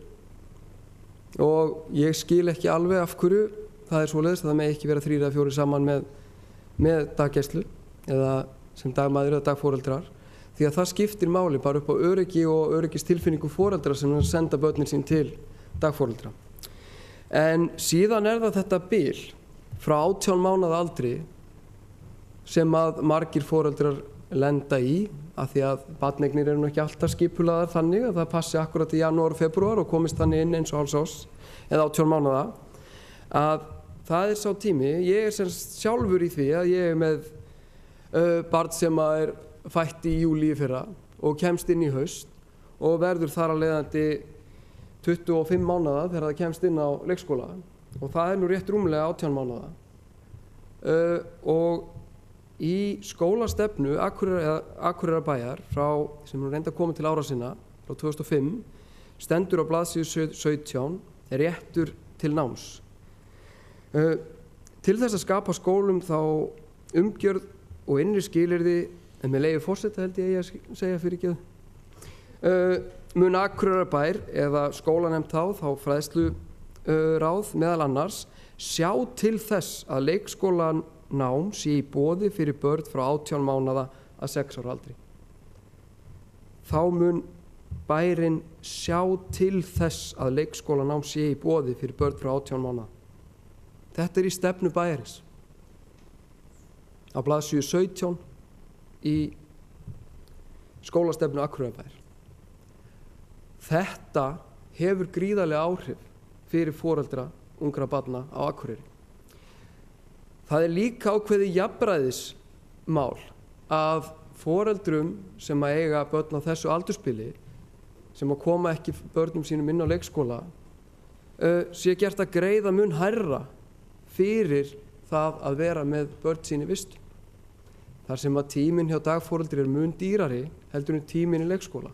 Og ég skil ekki alveg af hverju það svoleiðis að það megi ekki vera 3 eða 4 saman með daggæslu eða sem dagmæður eða dagforeldrar, því að það skiptir máli bara upp á öryggi og öryggistilfinningu foreldra sem senda börnin sín til dagforeldra. En síðan það þetta bil frá 18 mánaða aldri sem að margir foreldrar lenda í af því að barneignir eru ekki alltaf skipulaðar þannig að það passi akkurat í janúar og febrúar og komist þannig inn eins og hálfs árs eða 18 mánaða að það sá tími. Ég sem sjálfur í því að ég með barn sem fætt í júlí í fyrra og kemst inn í haust og verður þar að leiðandi 25 mánaða þegar það kemst inn á leikskóla og það nú rétt rúmlega 18 mánaða. Og í skólastefnu Akureyrarbæjar frá sem reynda að koma til ára sinna frá 2005 stendur á blaðsíðu 17 réttur til náms. Til þess að skapa skólum þá umgjörð og innri skilyrði en með leyfi forseta held ég að segja fyrirgefðu. Mun Akureyrarbær eða skólanefnd þá fræðsluráð meðal annars sjá til þess að leikskólanám sé í boði fyrir börn frá 18 mánaða að 6 ára aldri. Þá mun bærinn sjá til þess að leikskólanám sé í boði fyrir börn frá 18 mánaða. Þetta í stefnu bæjarins. Á blaðsíðu 17 í skólastefnu Akureyrarbær. Þetta hefur gríðarlega áhrif fyrir foreldra ungra barna á Akureyri. Það líka ákveðið jafnræðismál að foreldrum sem að eiga börn á þessu aldurspili, sem að koma ekki börnum sínum inn á leikskóla, sé gert að greiða mun hærra fyrir það að vera með börn sín í vistun. Þar sem að tíminn hjá dagforeldri mun dýrari heldur en tíminn í leikskóla.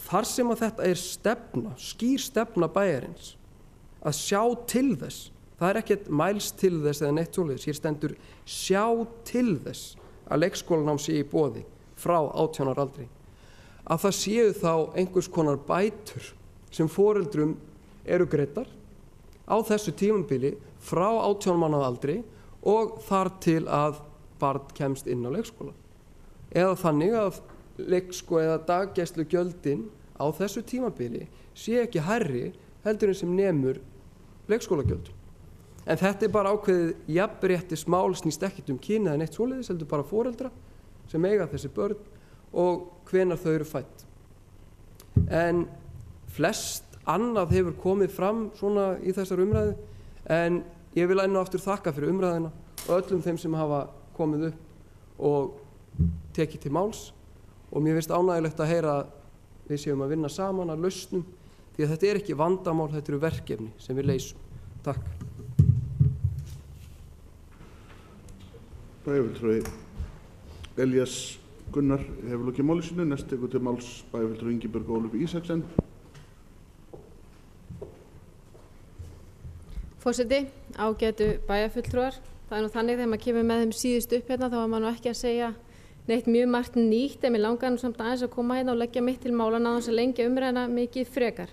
Þar sem að þetta stefna, skýr stefna bæjarins, að sjá til þess, það ekkert mælst til þess eða neitt svoleiðis, hér stendur sjá til þess að leikskólanám sé í boði frá 18 ára aldri, að það séu þá einhvers konar bætur sem foreldrum eru greiddar á þessu tímabili frá 18 mánaða aldri og þar til að barn kemst inn á leikskóla. Eða þannig að eða daggæslugjöldin á þessu tímabili sé ekki hærri heldur en sem nemur leikskólagjöldum. En þetta bara ákveðið jafnréttismál, snýst ekkert kyn eða neitt svoleiðis, heldur bara foreldra sem eiga þessi börn og hvenær þau eru fædd. En flest annað hefur komið fram svona í þessar umræðu, en ég vil enn og aftur þakka fyrir umræðina og öllum þeim sem hafa komið upp og tekið til máls, og mér finnst ánægjulegt að heyra að við séum að vinna saman að lausnum, því að þetta ekki vandamál, þetta eru verkefni sem við leysum. Takk. Bæjarfulltrúi Elías Gunnar hefur lokið máli sínu. Næst tekur til máls bæjarfulltrúi Ingibjörg Ólöf Ísaksen. Forseti, ágætu bæjarfulltrúar. Það nú þannig þegar maður kemur með þeim síðust upp hérna, þá var maður ekki að segja neitt mjög margt nýtt, en mér langar samt aðeins að koma hérna og leggja mitt til mála aðeins að lengja umræðina mikið frekar.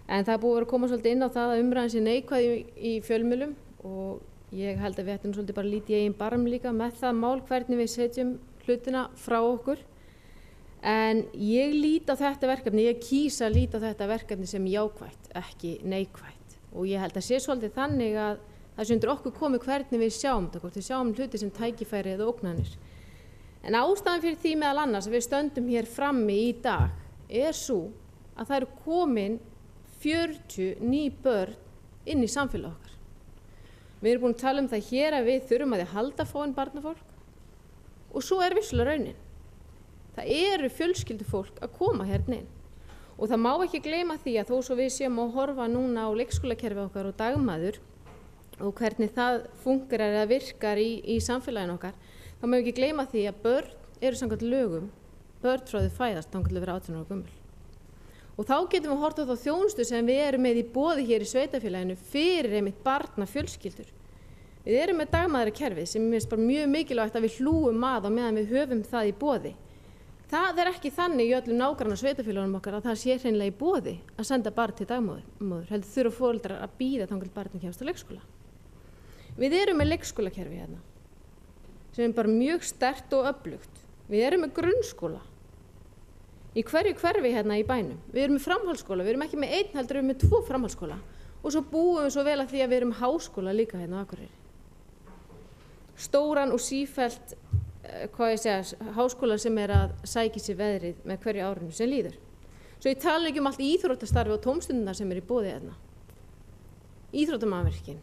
En það búið að koma svolítið inn á það að umræðan sé neikvæð í fjölmiðlum, og ég held að við ættum svolítið bara lítið í eigin barm líka með það mál hvernig við setjum hlutina frá okkur. En ég lít á þetta verkefni, ég kýs að líta á þetta verkefni sem jákvætt, ekki neikvætt. Og ég held að sé svolítið þannig að það sé undir okkur komið hvernig við sjáum þetta, hvort við sjáum hluti sem tækifæri eða ógnanir. En ástæðan fyrir því meðal annars að við stöndum hér frammi í dag svo að það eru komin 40 ný börn inn í samfélag okkar. Við erum búin að tala það hér að við þurfum að halda fáinn barnafólk, og svo vissulega raunin. Það eru fjölskyldufólk að koma hérna inn, og það má ekki gleyma því að þó svo við séum að horfa núna á leikskólakerfið okkar og dagmæður og hvernig það fungerar eða virkar í samfélaginu okkar, þá má ekki gleyma því að börn eru samkvæmt lögum, börn frá þau fæðast þangað til að vera 18 ára gömul. Og þá getum við horft á þá þjónustu sem við erum með í boði hér í sveitarfélaginu fyrir einmitt barnafjölskyldur. Við erum með dagmæðrakerfið sem mér finnst bara mjög mikilvægt að við hlúum að á meðan við höfum það í boði. Það ekki þannig í öllum nágranna sveitarfélagunum okkar að það sé hreinlega í boði að senda barn til dagmóður, heldur þurfa foreldrar að bíða þangað til barnið kemst á leikskóla. Við erum með leikskólakerfi hérna sem bara mjög sterkt og öflugt. Við erum með grunnskóla í hverju hverfi hérna í bænum. Við erum með framhaldsskóla, við erum ekki með einn heldur, við erum með 2 framhaldsskóla, og svo búum við svo vel að því að við erum háskóla líka hérna á Akureyri. Stóran og sífellt háskóla sem að sækja sér veðrið með hverju árinu sem líður. Svo ég tala ekki allt íþróttastarfi og tómstundirnar sem í boði hérna. Íþróttamannvirkin.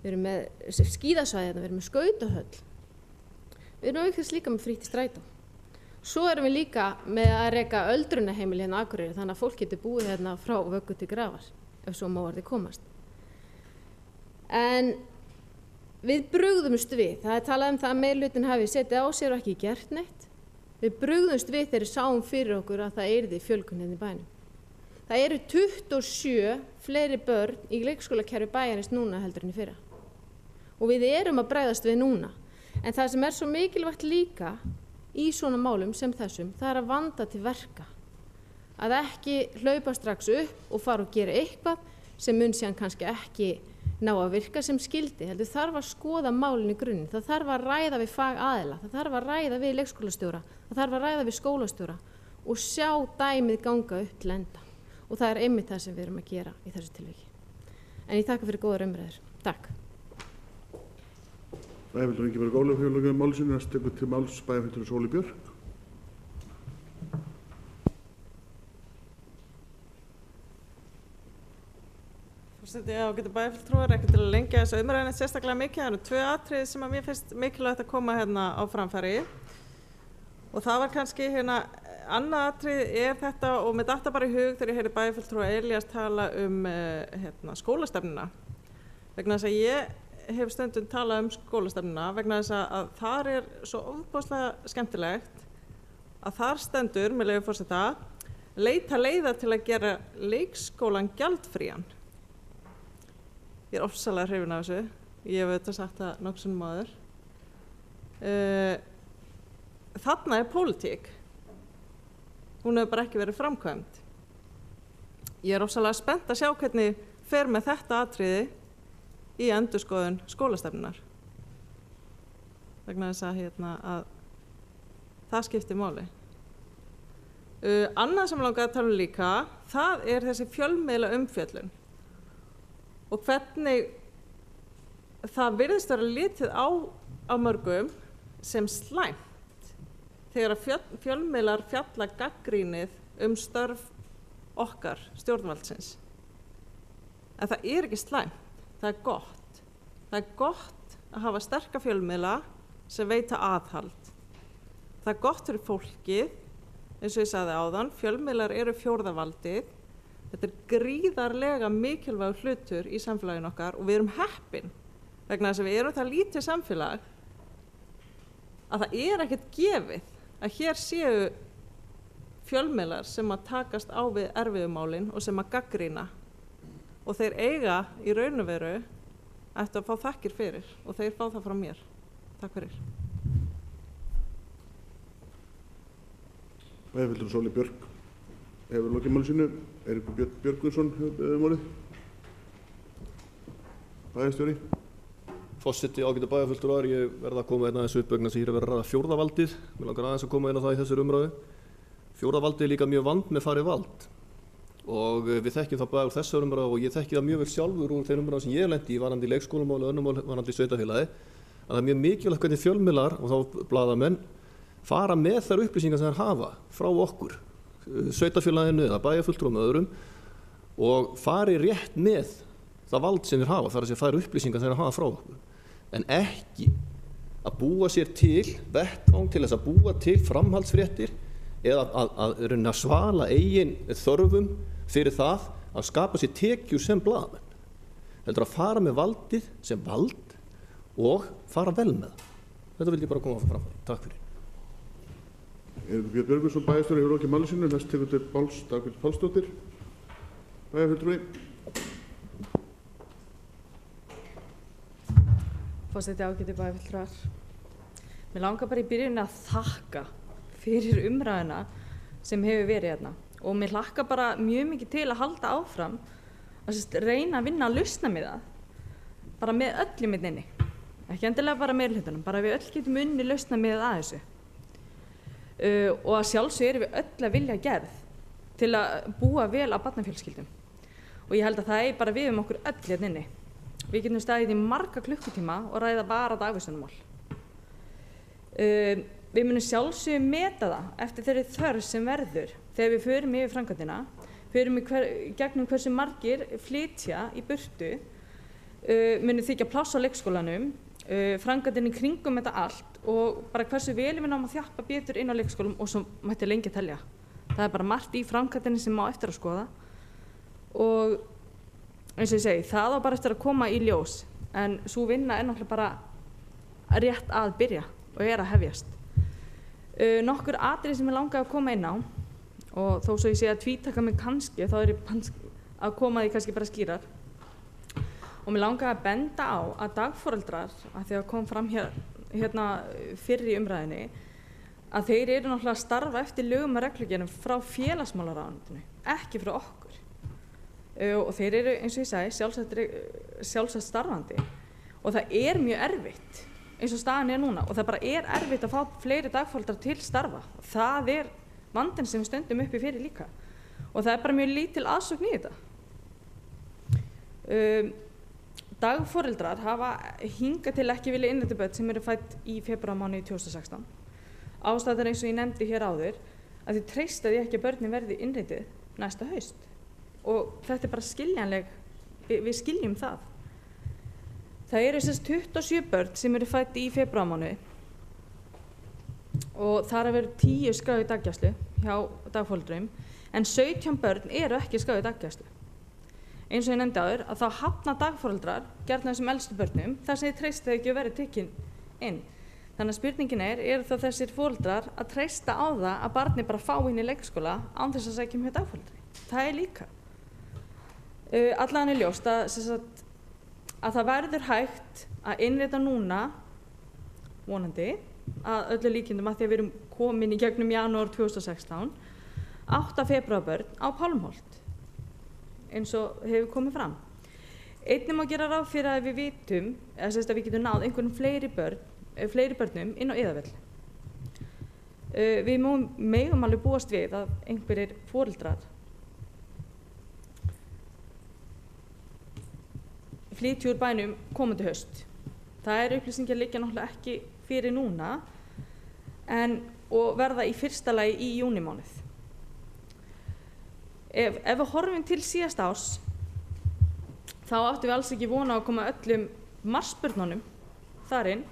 Við erum með skíðasvæði hérna, við erum með skautahöll. Við erum aukþess líka með frítt í strætó. Svo erum við líka með að reka öldrunarheimili hérna á Akureyri, þannig að fólk getur búið hérna frá vöggu til grafar, ef svo má orðið komast. En við brugðumst við, það talað það að meirihlutin hafi setið á sér og ekki gert neitt. Við brugðumst við þegar sáum fyrir okkur að það yrði fjölgun hérna í bænum. Það eru 27 fleiri börn í leikskólakerfi bæjarins núna heldur en í fyrra. Og við erum að bregðast við núna. En það sem svo mikilvægt líka í svona málum sem þessum, það að vanda til verka. Að ekki hlaupa strax upp og fara og gera eitthvað sem mun síðan kannski ekki ná að virka sem skildi. Heldur þarf að skoða málin í grunninn, það þarf að ræða við fagaðila, það þarf að ræða við leikskólastjóra, það þarf að ræða við skólastjóra og sjá dæmið ganga upp til enda. Og það einmitt það sem við erum að gera í þessu tilviki. En ég þakka fyrir góðar umræður. Takk. Bæjarfulltrúi Ingibjörg Ólöf hefur lokið máli sínu. Næst tekur til máls bæjarfulltrúi Sóli Björk. Forseti, ágætu bæjarfulltrúar, ekki til að lengja þessu umræðuna sérstaklega mikið. Það eru 2 atriði sem að mér finnst mikilvægt að koma hérna á framfæri. Og það var kannski annað atrið þetta, og mér datt það bara í hug þegar ég heyri bæjarfulltrúa Elías tala skólastefnuna. Vegna þess að ég hef stundum talað skólastefnuna vegna þess að þar svo ofboðslega skemmtilegt að þar stendur, með leyfi forseta, leita leiða til að gera leikskólan gjaldfrían. Ég ofsalega hrifin af þessu. Ég hef auðvitað sagt það nokkrum áður. Þarna pólitík. Hún hefur bara ekki verið framkvæmd. Ég ofsalega spennt að sjá hvernig fer með þetta atriði í endurskoðun skólastefnunar. Vegna þess að það skiptir máli. Annað sem langar að tala líka, það þessi fjölmiðla umfjöllun og hvernig það virðist vera litið á mörgum sem slæmt þegar að fjölmiðlar fjalla gagnrýnið störf okkar stjórnvaldsins. En það ekki slæmt, það gott. Það gott að hafa sterka fjölmiðla sem veita aðhald. Það gott fyrir fólkið, eins og ég sagði áðan, fjölmiðlar eru fjórða valdið. Þetta gríðarlega mikilvægur hlutur í samfélaginu okkar og við erum heppin vegna þess að við erum það lítið samfélag að það ekkert gefið að hér séu fjölmiðlar sem að takast á við erfiðumálin og sem að gagnrýna og þeir eiga í raun og veru ættu að fá þakkir fyrir og þeir fá það frá mér. Takk fyrir. Bæjarfulltrúi Sóli Björk hefur lokið máli sínu. Eiríkur Björn Björgvinsson hefur beðið málið. Bæjarstjóri. Forseti, ágætu bæjarfulltrúar, ég verð að koma aðeins upp vegna þess að ég verið að ræða fjórða valdið. Mig langar aðeins að koma inn á það í þessari umræðu. Fjórða valdið líka mjög vandmeðfarið vald og við þekkjum það bara úr þessari umræðu og ég þekki það mjög vel sjálfur úr þeim umræðu sem ég lendi í varðandi leikskólamál og önnur mál varðandi sveitarfélagi að það mjög mikilvægt hvernig fjölmiðlar og þá blaðamenn fara með þær upplýsingar sem þeir hafa frá okkur, sveitarfélaginu eða bæjarfulltrúum og öðrum og fari rétt með það vald sem þeir hafa, þar að segja þær upplýsingar þeir hafa frá okkur. En ekki að búa sér til vettvang til þess að búa til framhaldsfréttir eða að svala eigin þörfum fyrir það að skapa sér tekjur sem blaðamenn. Heldur að fara með valdið sem vald og fara vel með það. Þetta vildi ég bara koma fram. Takk fyrir. Eiríkur Björn Björgvinsson, bæjarstjóri, hefur lokið máli sínu. Næst tekur til máls Dagbjört Pálsdóttir, bæjarfulltrúi. Forseti, ágætu bæjarfulltrúar. Mér langar bara í byrjun að þakka fyrir umræðuna sem hefur verið hérna og mér hlakkar bara mjög mikið til að halda áfram að reyna að vinna að lausna með það bara með öllum inni, ekki endilega bara meirihlutanum, bara við öll getum unni lausna með að þessu og að sjálfsög erum við öll að vilja gerð til að búa vel á barnafjölskyldum og ég held að það bara við okkur öll hérna inni. Við getum staðið í marga klukkutíma og ræða bara dagvísunarmál. Við munum sjálfsögum meta það eftir þeirri þörf sem verður þegar við förum yfir framkvæmdina, förum gegnum hversu margir flytja í burtu, munum þykja pláss á leikskólanum, framkvæmdin í kringum þetta allt og bara hversu vel við náum að þjappa betur inn á leikskólum og svo mætti lengi að telja. Það bara margt í framkvæmdinni sem má eftir að skoða og eins og ég segi, það á bara eftir að koma í ljós en sú vinna náttúrulega bara rétt að byrja og að hefjast. Nokkur atriði sem ég langaði að koma inn á og þó svo ég sé að tvítaka mig kannski þá ég að koma því kannski bara skýrar og mér langaði að benda á að dagforeldrar, að því að kom fram hér fyrr í umræðinni, að þeir eru náttúrulega að starfa eftir lögum og reglugerðum frá félagsmálaráðuneytinu, ekki frá okkur. Og þeir eru, eins og ég sagði, sjálfsagt starfandi. Og það er mjög erfitt, eins og staðan er núna, og það bara er erfitt að fá fleiri dagforeldra til starfa. Það er vandinn sem við stöndum uppi fyrir líka. Og það er bara mjög lítil aðsókn í þetta. Dagforeldrar hafa hingað til ekki vilja innræta börn sem eru fædd í febrúarmánuði 2016. Ástæðan eins og ég nefndi hér áður, að þau treysta því ekki að börnin verði innrætið næsta haust. Og þetta er bara skiljanleg, við skiljum það. Það eru 27 börn sem eru fædd í febrúarmánuði og þar að vera 10 skráð í daggæslu hjá dagforeldrum, en 17 börn eru ekki skráð í daggæslu. Eins og ég nefndi áður, að þá hafna dagforeldrar gjarnan þessum elstu börnum þar sem þeir treysta þau ekki að vera tekin inn. Þannig að spurningin eru þá þessir foreldrar að treysta á það að barni bara fá inn í leikskóla án þess að sækja hjá dagforeldri. Það er líka. Allan er ljóst að það verður hægt að innrita núna, vonandi, að öllu líkindum að því að við erum komin í gegnum janúar 2016, 8 febrúarbörn á Pálmholt, eins og hefur komið fram. Einnig má gera ráð fyrir að við vitum, að við getum náð einhverjum fleiri börnum inn á Iðavöll. Við megum alveg búast við að einhverjir foreldrar flytji úr bænum komandi haust. Það er upplýsingar liggja náttúrulega ekki fyrir núna og verða í fyrsta lagi í júnímánuð. Ef við horfum til síðasta árs, þá áttum við alls ekki vona að koma öllum marsbörnunum þar inn.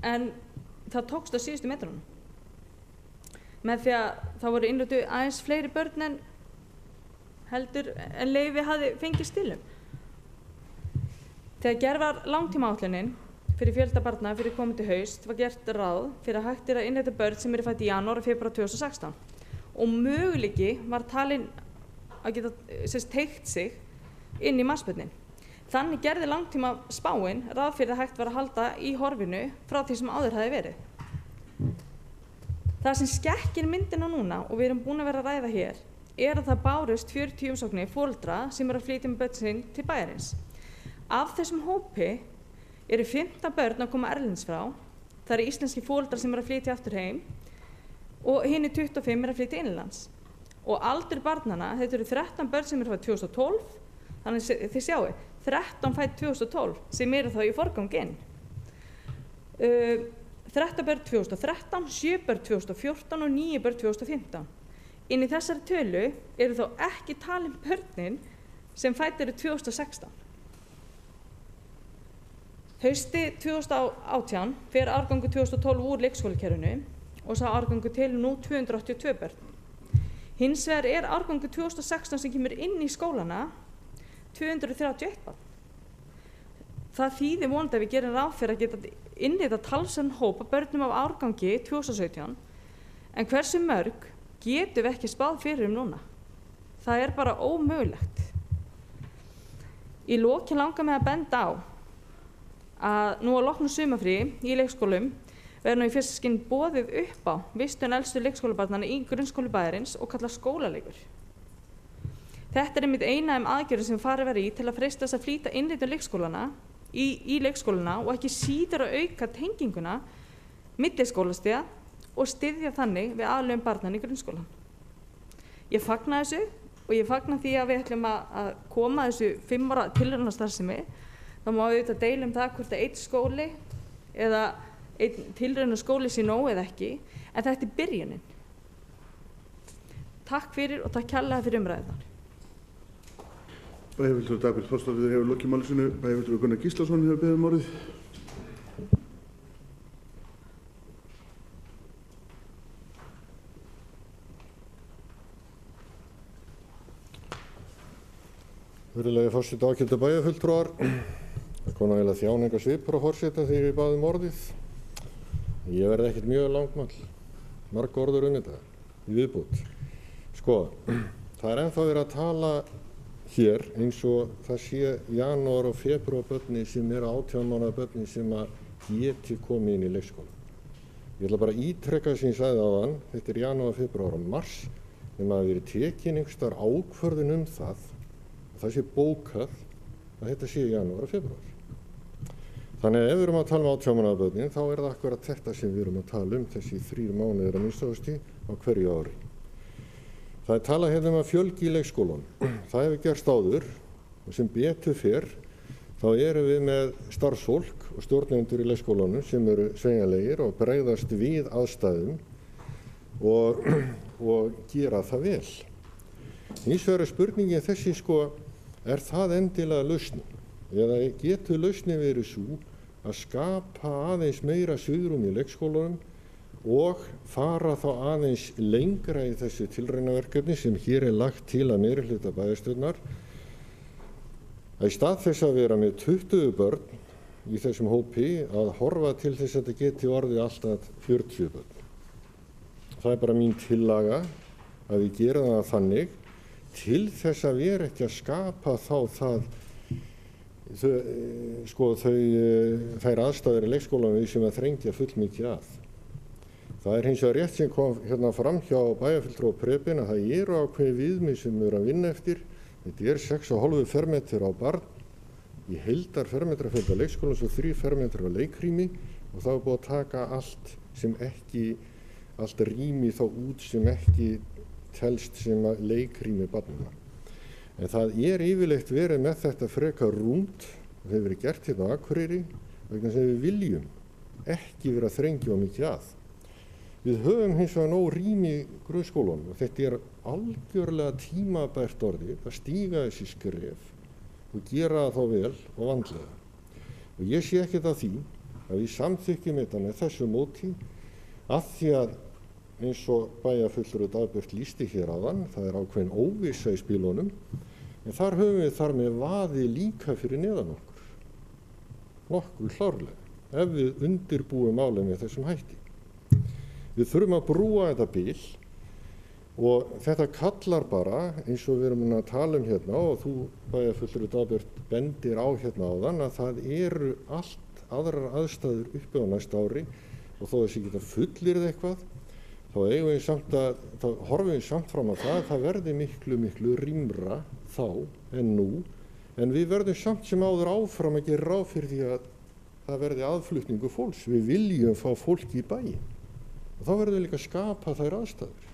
En það tókst á síðustu metrunum. Með því að það voru innrituð aðeins fleiri börn en leyfi hafði fengist til. Þegar gerð var langtímaáætlunin fyrir fjölda barna fyrir komandi haust var gert ráð fyrir að hægt að innrita börn sem eru fædd í janúar og febrúar 2016 og möguleiki var talinn að geta teygt sig inn í marsbörnin. Þannig gerði langtíma spáin ráð fyrir að hægt var að halda í horfinu frá því sem áður hafi verið. Það sem skekkir myndina núna og við erum búin að vera að ræða hér að það bárust 40 umsóknir foreldra sem eru að flytja með börn sín til bæjarins. Af þessum hópi eru 15 börn að koma erlendis frá, það eru íslenski foreldrar sem eru að flytja aftur heim og hinir 25 eru að flytja innanlands. Og aldur barnanna, þetta eru 13 börn sem eru fædd 2012, þannig að þið sjáu, 13 fædd 2012 sem eru þá í forganginn. 13 börn 2013, 7 börn 2014 og 9 börn 2015. Inn í þessari tölu eru þó ekki talin börnin sem fædd eru 2016. Hausti 2018 fer árgangur 2012 úr leikskólakerfinu og sá árgangur til nú 282 börn. Hins vegar er árgangur 2016 sem kemur inn í skólana 231 barn. Það þýðir vonandi að við gerum ráð fyrir að geta innrita talsverðan hóp af börnum af árgangi 2017, en hversu mörg getum við ekki spáð fyrir núna. Það er bara ómögulegt. Í lokin langar mig að benda á að nú að loknu sumarfríi í leikskólum verður nú í fyrsta skinn boðið upp á vistun elstu leikskólabarnanna í grunnskóla bæjarins og kallað skólaleikur. Þetta er einmitt eina aðgerðin sem farið verið í til að freista þess að flýta innritun leikskólana í leikskólana og ekki síður að auka tenginguna milli skólastiga og styðja þannig við aðlögun barnanna í grunnskólan. Ég fagna þessu og ég fagna því að við ætlum að koma þessu 5 ára tilraunastarfsemi. Þá má við auðvitað deila það hvort að einn skóli eða einn tilraunaskóli sé nóg eða ekki, en þetta er byrjunin. Takk fyrir og takk kærlega fyrir umræðunar. Bæjarfulltrúi Dagbjört Þórsdóttir hefur lokið máli sínu. Bæjarfulltrúi Gunnar Gíslason hefur beðið orðið. Virðulegi forseti, ágætu bæjarfulltrúar. Það kom eiginlega þjáningarsvipur á forseta þegar ég bað orðið. Ég verði ekkert mjög langmál. Marg orður þetta í viðbót. Sko, það er ennþá verið að tala hér eins og það sé janúar og febrúar börni sem eru 18 mánaða börni sem að geti komið inn í leikskóla. Ég ætla bara að ítreka sem ég sagði áðan, þetta er janúar, febrúar og mars, nema að verið tekin einhverstaðar ákvörðun það, að það sé bókað að þetta sé janúar og febrúar. Þannig að ef við erum að tala um 18 mánaða börnin, þá er það akkurat þetta sem við erum að tala þessi 3 mánuðir að minnsta kosti á hverju ári. Það er talað hérna að fjölgi í leikskólanum. Það hefur gerst áður og sem betur fer þá erum við með starfsfólk og stjórnendur í leikskólanum sem eru sveigjanlegir og bregðast við aðstæðum og gera það vel. Hins vegar er spurningin þessi er það endilega lausnin? Eða getur lausnin verið svo að skapa aðeins meira svigrúm í leikskólanum og fara þá aðeins lengra í þessu tilraunaverkefni sem hér er lagt til að meirihluta bæjarstjórnar, að í stað þess að vera með 20 börn í þessum hópi að horfa til þess að þetta geti orðið alltaf 40 börn. Það er bara mín tillaga að við gerum það þannig til þess að vera ekki að skapa þá þær aðstæður í leikskólanum sem að þrengja fullmikið að. Það er hins vegar rétt sem kom hérna fram hjá bæjarfulltrúa Prebin að það eru ákveðin viðmið sem við erum að vinna eftir. Þetta er 6,5 fermetrar á barn í heildar fermetrafjölda leikskólans og 3 fermetrar á leikrými og það er búið að taka allt rými þá út sem ekki telst sem að leikrými barnanna. En það er yfirleitt verið með þetta frekar rúmt og hefur verið gert hérna á Akureyri vegna sem við viljum ekki vera að þrengja mikið að. Við höfum hins vegar nóg rými í grunnskólanum og þetta er algjörlega tímabært orðið að stíga þessi skref og gera það þá vel og vandlega. Og ég sé ekkert að því að við samþykkjum þetta með þessu móti að því að eins og bæjarfulltrúi Dagbjört lýsti hér áðan, það er ákveðin óvissa í spilunum, en þar höfum við þar með vaði líka fyrir neðan okkur, nokkuð klárlega, ef við undirbúum málið með þessum hætti. Við þurfum að brúa þetta bil og þetta kallar bara, eins og við erum að tala hérna og þú bæjarfulltrúi Dagbjört bendir á hérna áðan, að það eru allt aðrar aðstæður uppi á næsta ári og þó þess að geta fullyrðið eitthvað, þá horfum við samt fram á það að það verði miklu rýmra þá en nú, en við verðum samt sem áður áfram að gera ráð fyrir því að það verði aðflutningu fólks. Við viljum fá fólk í bæinn og þá verðum við líka að skapa þær aðstæður.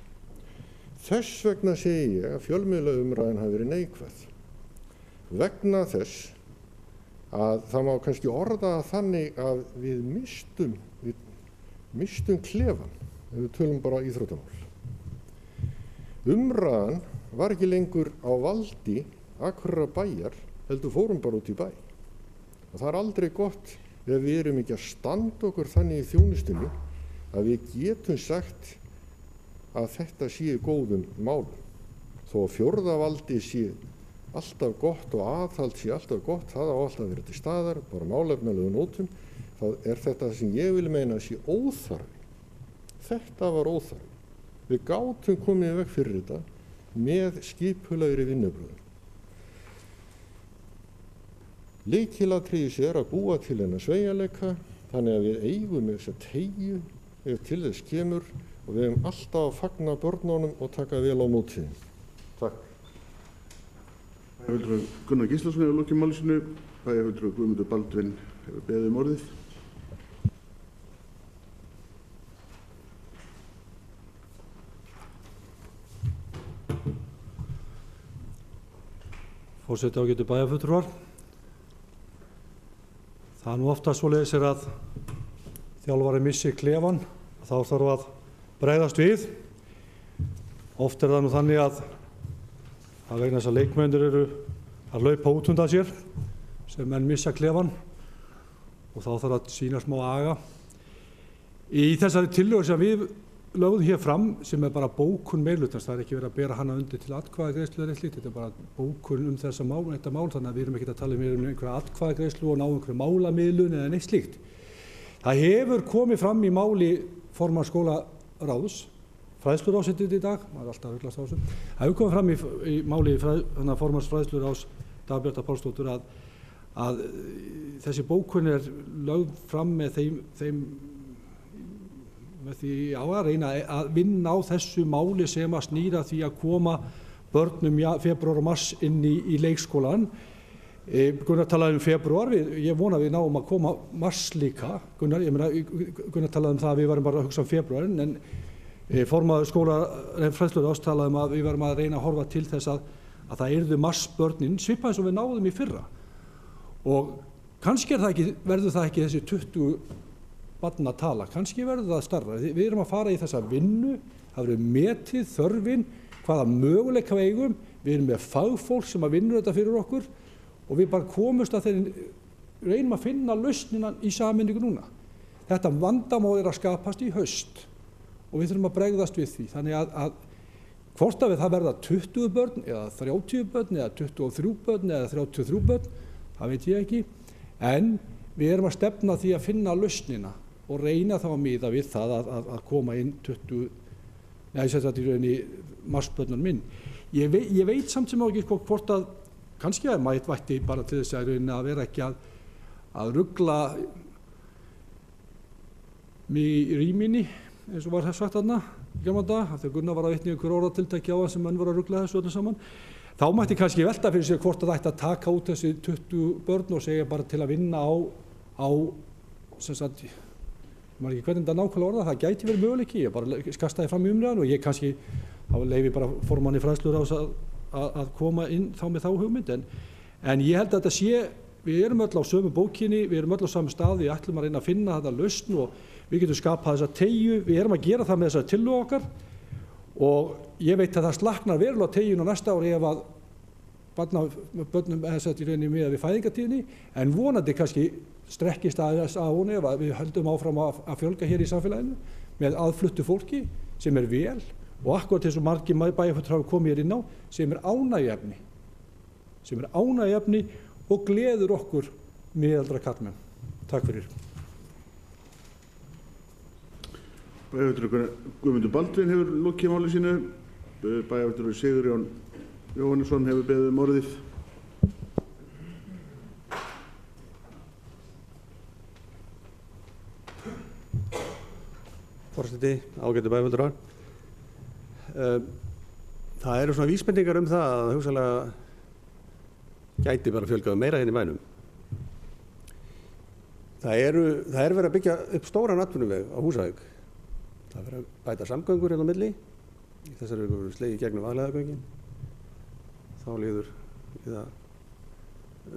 Þess vegna segi ég að fjölmiðlaumræðan hafi verið neikvæð. Vegna þess að það má kannski orða þannig að við mistum klefan. Við tölum bara íþróttamál. Umræðan var ekki lengur á valdi Akureyrar bæjar, heldur fórum bara út í bæ. Og það er aldrei gott ef við erum ekki að standa okkur þannig í þjónustunni að við getum sagt að þetta sé góðum málum. Þó að fjórðavaldi sé alltaf gott og aðhald sé alltaf gott, það á alltaf að vera til staðar, bara málefnalegu nótum, þá er þetta sem ég vil meina að sé óþarfi. Þetta var óþarfi. Við gátum komið veg fyrir þetta með skipulegri vinnubröðum. Lykilatriðis er að búa til þennan sveigjanleika þannig að við eigum þessa teygju ef til þess kemur og við eigum alltaf að fagna börnunum og taka vel á móti þeim. Takk. Bæjarfulltrúi Gunnar Gíslason hefur lokið máli sínu. Bæjarfulltrúi Guðmundur Baldvin hefur beðið orðið. Forseti ágætu bæjarfulltrúar. Það er nú ofta svoleiðis að þjálfari missi klefan og þá þarf að bregðast við. Oft er það nú þannig að vegna þess að leikmennir eru að laupa út undan sér sem menn missa klefan og þá þarf að sýna smá aga. Í þessari tillögu sem við lögðum hér fram sem er bara bókun meirhlutans, það er ekki verið að bera hana undir til atkvæðagreiðslu eða slíkt, þetta er bara bókun þetta mál, þannig að við erum ekki að tala um einhverja atkvæðagreiðslu og ná einhverju málamiðlun eða neitt slíkt. Það hefur komið fram í máli formanns skólaráðs fræðsluráðsitið í dag, maður er alltaf að ruglast á þessu. Það hefur komið fram í máli formanns fræðsluráðs Dagbjartar Pálsdóttur að þessi bókun er lögð fram með því á að reyna að vinna á þessu máli sem að snýra því að koma börnum febrúar og mars inn í leikskólan. Gunnar talaði febrúar, ég vona að við náum að koma mars líka. Gunnar talaði það að við varum bara að hugsa febrúar, en formaður fræðsluráðs talaði að við varum að reyna að horfa til þess að það yrðu marsbörnin svipað eins og við náðum í fyrra. Og kannski verður það ekki þessi 20 barna tala, kannski verður það starra. Við erum að fara í þessa vinnu, það verður metið þörfin, hvaða möguleika við eigum, við erum með fagfólk sem að vinnur þetta fyrir okkur og við bara komumst að reynum að finna lausnina í sameiningu núna. Þetta vandamál er að skapast í haust og við þurfum að bregðast við því. Þannig að hvort að það verða 20 börn eða 30 börn eða 23 börn eða 33 börn, það veit ég ekki, en við erum að stefna því að finna lausnina og reyna þá að miða við það að koma inn 20, í rauninni marsbörnun minn. Ég veit samt sem ekki hvort að kannski að maður vætti bara til þess að rauninni að vera ekki að rugla mig í rýminni, eins og var það sagt þarna í gamla daga, þegar Gunnar var að vitna í einhver orðatiltæki á hann sem menn voru að rugla þessu öllu saman. Þá mætti kannski velta fyrir sig hvort að ætti að taka út þessi 20 börn og segja bara til að vinna á sem sagt, maður ekki hvernig þetta nákvæmlega orða, það gæti verið möguleiki, ég bara kastaði fram í umræðan og ég kannski, þá leyfi bara formanni fræðsluráðs að koma inn þá með þá hugmynd, en ég held að þetta sé, við erum öll á sömu bókinni, við erum öll á samu stað, við ætlum að reyna að finna þetta lausn og við getum skapað þessa teygju, við erum að gera það með þessari tillögu okkar og ég veit að það slaknar verulega teygjun á næsta ári ef að börnum í rauninni miðað við fæðingartíðni, en vonandi kannski strekkist aðeins á honum ef við höldum áfram að fjölga hér í samfélaginu með aðfluttu fólki sem er vel og akkúrat eins og margir bæjarfulltrúar hafa komið hér inn á sem er ánægjuefni og gleður okkur miðaldra karlmenn. Takk fyrir. Bæjarfulltrúar Guðmundur Baldvin hefur lokið máli sínu. Bæjarfulltrúar Sigurjón Jóhannesson hefur beðið orðið. Forseti, ágætu bæjarfulltrúar. Það eru svona vísbendingar það að hugsanlega gæti bara fjölgað meira hérna í bænum. Það er verið að byggja upp stóran atvinnuveg á Húsavík. Það er verið að bæta samgöngur hérna á milli. Í þessari viku verður slegið gegnum Vaðlaheiðargöngin. Þá líður í það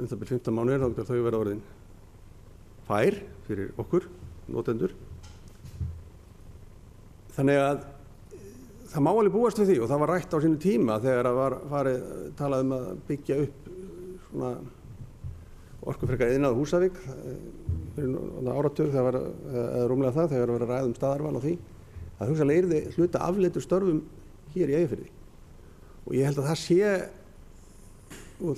það bil 15 mánuðir, þá getur þau verið orðin fær fyrir okkur, notendur. Þannig að það má alveg búast við því og það var rætt á sínu tíma þegar það var talað að byggja upp svona orkufrekar iðnað Húsavík fyrir áratug eða rúmlega það þegar það var að ræða staðarval á því að hugsanlega yrði hluta afleitur störfum hér í Eyjafirði og ég held að það sé og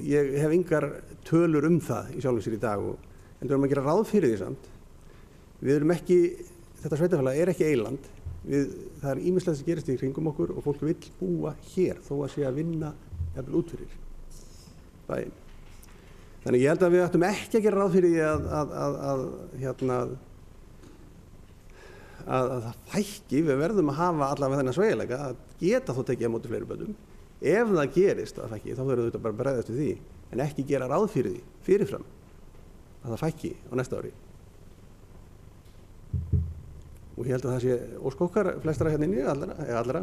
ég hef engar tölur það í sjálfu sér í dag en við erum að gera ráð fyrir því samt. Við erum ekki, þetta sveitarfélag er ekki eyland, það er ýmislegt sem gerist í kringum okkur og fólk vill búa hér þó að sé að vinna jafnvel út fyrir bæinn. Þannig ég held að við ættum ekki að gera ráð fyrir því að það fækki, við verðum að hafa allavega þennan sveigjanleika að geta þó tekið á móti fleiri börnum. Ef það gerist að það fækki, þá verður þetta bara bregðast við því, en ekki gera ráð fyrir því, fyrirfram, að það fækki á næsta ári. Og ég held að það sé ósk okkar flestara hérna inni, allra,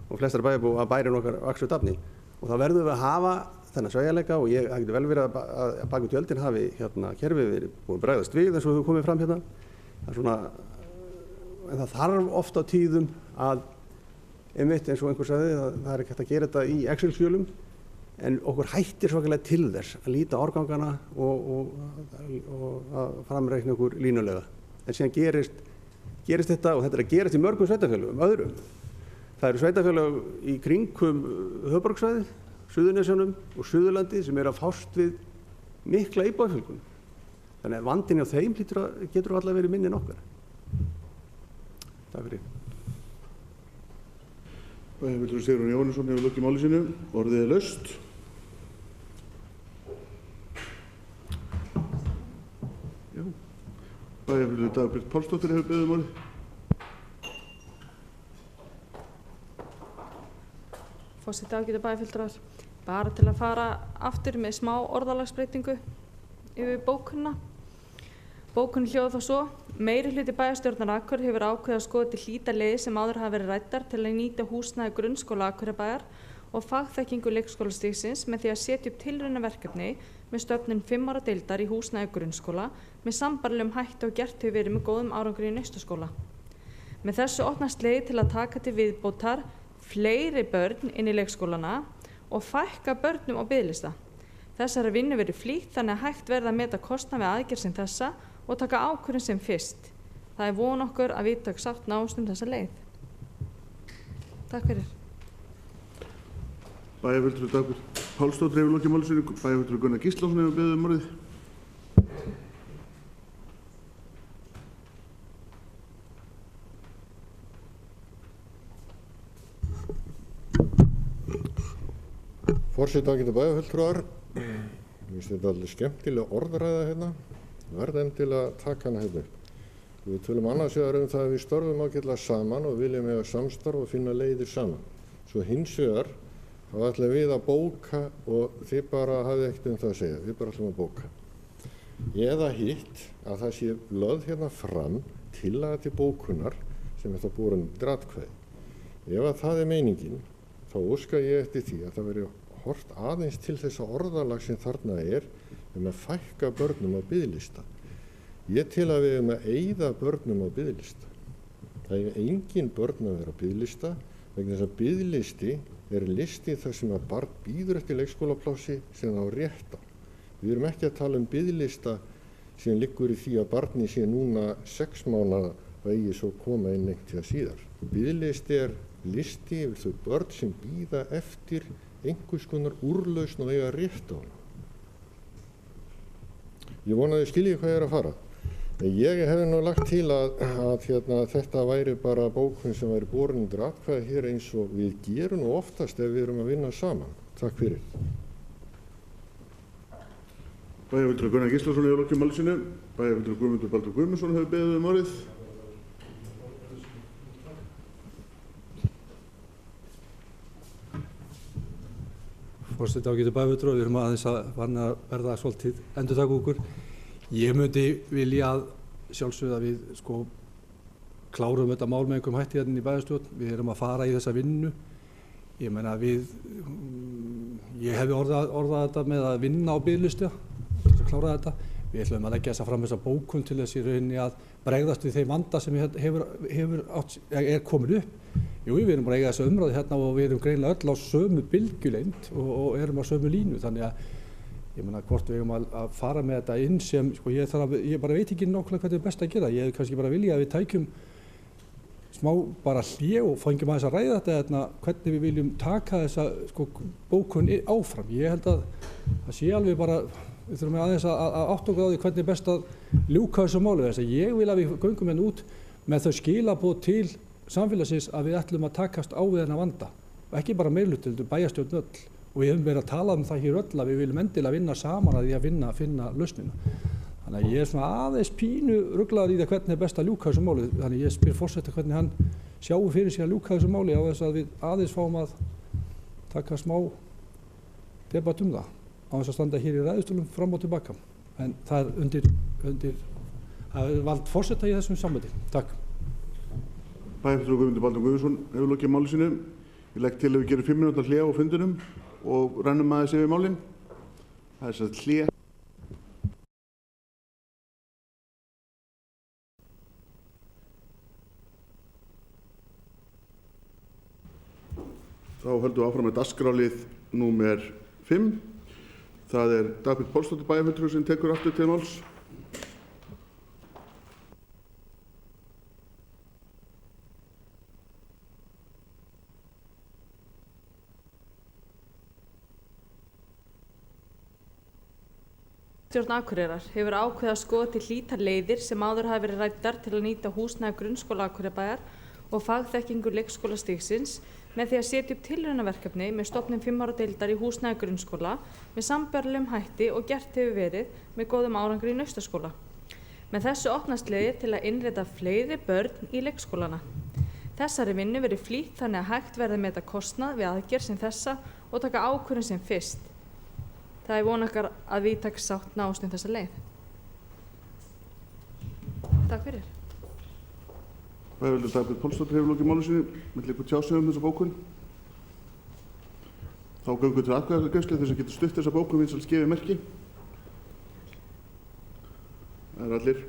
og flestara bæjarbúa að bærinn okkar vaks við dafni. Og þá verðum við að hafa þennan sveigjanleika og það getur vel verið að bak við tjöldin hafi kerfið verið búið að bregðast við eins og hefur komið fram hérna. En það þarf oft á tíðum að einmitt eins og einhver sagði að það er ekki hægt að gera þetta í Excel-skjölum en okkur hættir svakalega til þess að líta árgangana og að framreikna okkur línulega. En síðan gerist þetta og þetta er að gerast í mörgum sveitarfélögum, öðrum. Það eru sveitarfélög í kringum höfuðborgarsvæðið, Suðurnesjunum og Suðurlandi sem eru að fást við mikla íbúafjölgun. Þannig að vandinn á þeim getur allavega verið minni en okkar. Takk fyrir. Bæjarfulltrúi Sigurjón Jóhannesson hefur lokið máli sínu. Orðið er laust. Bæjarfulltrúi Dagbjört Pálsdóttir hefur beðið orðið. Forseti, ágætu bæjarfulltrúar, bara til að fara aftur með smá orðalagsbreytingu yfir bókunina. Bókunin hljóðar þá svo: meirihluti bæjarstjórnar Akureyrar hefur ákveðið að skoða til hlíta leiðir sem áður hafa verið ræddar til að nýta húsnæði grunnskóla Akureyrarbæjar og fagþekkingu leikskólastigsins með því að setja upp tilraunaverkefni með stofnun 5 ára deildar í húsnæði grunnskóla með sambærilegum hætti og gert hefur verið með góðum árangri í Naustaskóla. Með þessu opnast leið til að taka til viðbótar fleiri börn inn í leikskólana og fækka börnum á biðlista. Þessari vinnu verið flýtt þannig að hægt verði að meta kostnað við aðgerð sem þessa og taka ákvörðun sem fyrst. Það er von okkur að víðtæk sátt náist þessa leið. Takk fyrir. Bæjarfulltrúi Dagbjört Pálsdóttir hefur lokið máli sínu. Bæjarfulltrúi Gunnar Gíslason hefur beðið orðið. Forseti, ágætu bæjarfulltrúar, mér finnst þetta alveg skemmtileg orðræða hérna. Verð endilega taka hana hérna upp. Við tölum annars vegar það að við störfum ágætlega saman og viljum eiga samstarf og finna leiðir saman. Svo hins vegar þá ætlum við að bóka og þið bara hafið ekkert það að segja, við bara ætlum að bóka. Eða hitt að það sé lögð hérna fram tillaga til bókunar sem er þá borin undir atkvæði. Ef að það er meiningin, þá óska ég eftir því að það veri hort aðeins til þessa orðalag sem þarna er að fækka börnum á biðlista. Ég tel að við erum að eyða börnum á biðlista. Það er engin börn að vera á biðlista vegna þess að biðlisti er listi þar sem að barn bíður eftir leikskólaplássi sem það á rétt á. Við erum ekki að tala biðlista sem liggur í því að barni sé núna 6 mánaða og eigi svo koma inn einhvern síðar. Biðlisti er listi yfir þau börn sem bíða eftir einhvers konar úrlausn og eiga rétt á hana. Ég vona að þið skiljið hvað ég er að fara. Ég hefði nú lagt til að þetta væri bara bókun sem væri borin undir atkvæði hér eins og við gerum nú oftast ef við erum að vinna saman. Takk fyrir. Bæjarfulltrúi Gunnar Gíslason hefur lokið máli sínu. Bæjarfulltrúi Guðmundur Baldur Guðmundsson hefur beðið orðið. Forseti, ágætu bæjarfulltrúar, við erum aðeins að verða svolítið endurtaka okkur. Ég myndi vilja að sjálfsögðu að við klárum þetta mál með einhverjum hætti hérna í bæjarstjórn. Við erum að fara í þessa vinnu. Ég meina ég hefði orðað þetta með að vinna á biðlista til að klára þetta. Við ætlum að leggja þessa fram þessa bókun til þess í rauninni að bregðast við þeim vanda sem er komin upp. Jú, við erum bara að eiga þessa umræðu hérna og við erum greinilega öll á sömu bylgjulengd og erum á sömu línu. Þannig að ég meina hvort við eigum að fara með þetta inn sem, ég bara veit ekki nákvæmlega hvað þetta er best að gera. Ég hefði kannski bara viljað að við tækjum smá bara hlé og fengjum aðeins að ræða þetta hvernig við viljum taka þessa bókun áfram. Ég held að það sé alveg bara, við þurfum aðeins að átta okkur á því hvernig er best að ljúka þessu máli. Þess að ég vil að við göngum hérna út með þau skilaboð til samfélagsins að við ætlum að takast á við þennan vanda. Og ekki bara meirihluti, heldur bæjarstjórn öll. Og við höfum verið að tala það hér öll að við viljum endilega vinna saman að því að finna lausnina. Þannig að ég er svona aðeins pínu ruglaður í það hvernig er best að ljúka þessu máli. Þannig að ég spyr forseta hvernig hann sjáu fyrir sig að ljúka þessu máli á þess að við aðeins fáum að taka smá debatt það. Á þess að standa hér í ræðustólum fram og tilbaka. En það er það er vald forseta í þessum sambandi. Takk. Bæjarfulltrúi Guðmundur Baldur Guðmundsson hefur lokið máli sínu. Ég legg til að við gerum 5 mínútna hlé á fundinum og rennum aðeins yfir málin. Það er þess hlé. Þá höldum við áfram með dagskrárlið númer 5. Það er Dagbjört Pálsdóttir bæjarfulltrúi sem tekur aftur til máls. Stjórn Akureyrar hefur ákveðið að skoða til hlítar leiðir sem áður hafa verið ræddar til að nýta húsnæði grunnskóla Akureyrarbæjar og fagþekkingu leikskólastigsins með því að setja upp tilraunaverkefni með stofnun 5 ára deildar í húsnæði grunnskóla með sambærilegum hætti og gert hefur verið með góðum árangri í Naustaskóla. Með þessu opnast leiðir til að innrita fleiri börn í leikskólana. Þessari vinnu verið flýtt þannig að hægt verði að meta kostnað við aðgerð sem þessa og taka ákvörðun sem fyrst. Það er von okkar að víðtæk sátt nást þessa leið. Takk fyrir. Bæjarvaldur Dagbjört Pálsdóttir hefur lokið máli sínu. Vill einhver tjá sig þessa bókun? Þá göngum við til atkvæðagreiðslu þess að geta stutt þessa bókun vinsæls gefið merki. Það eru allir.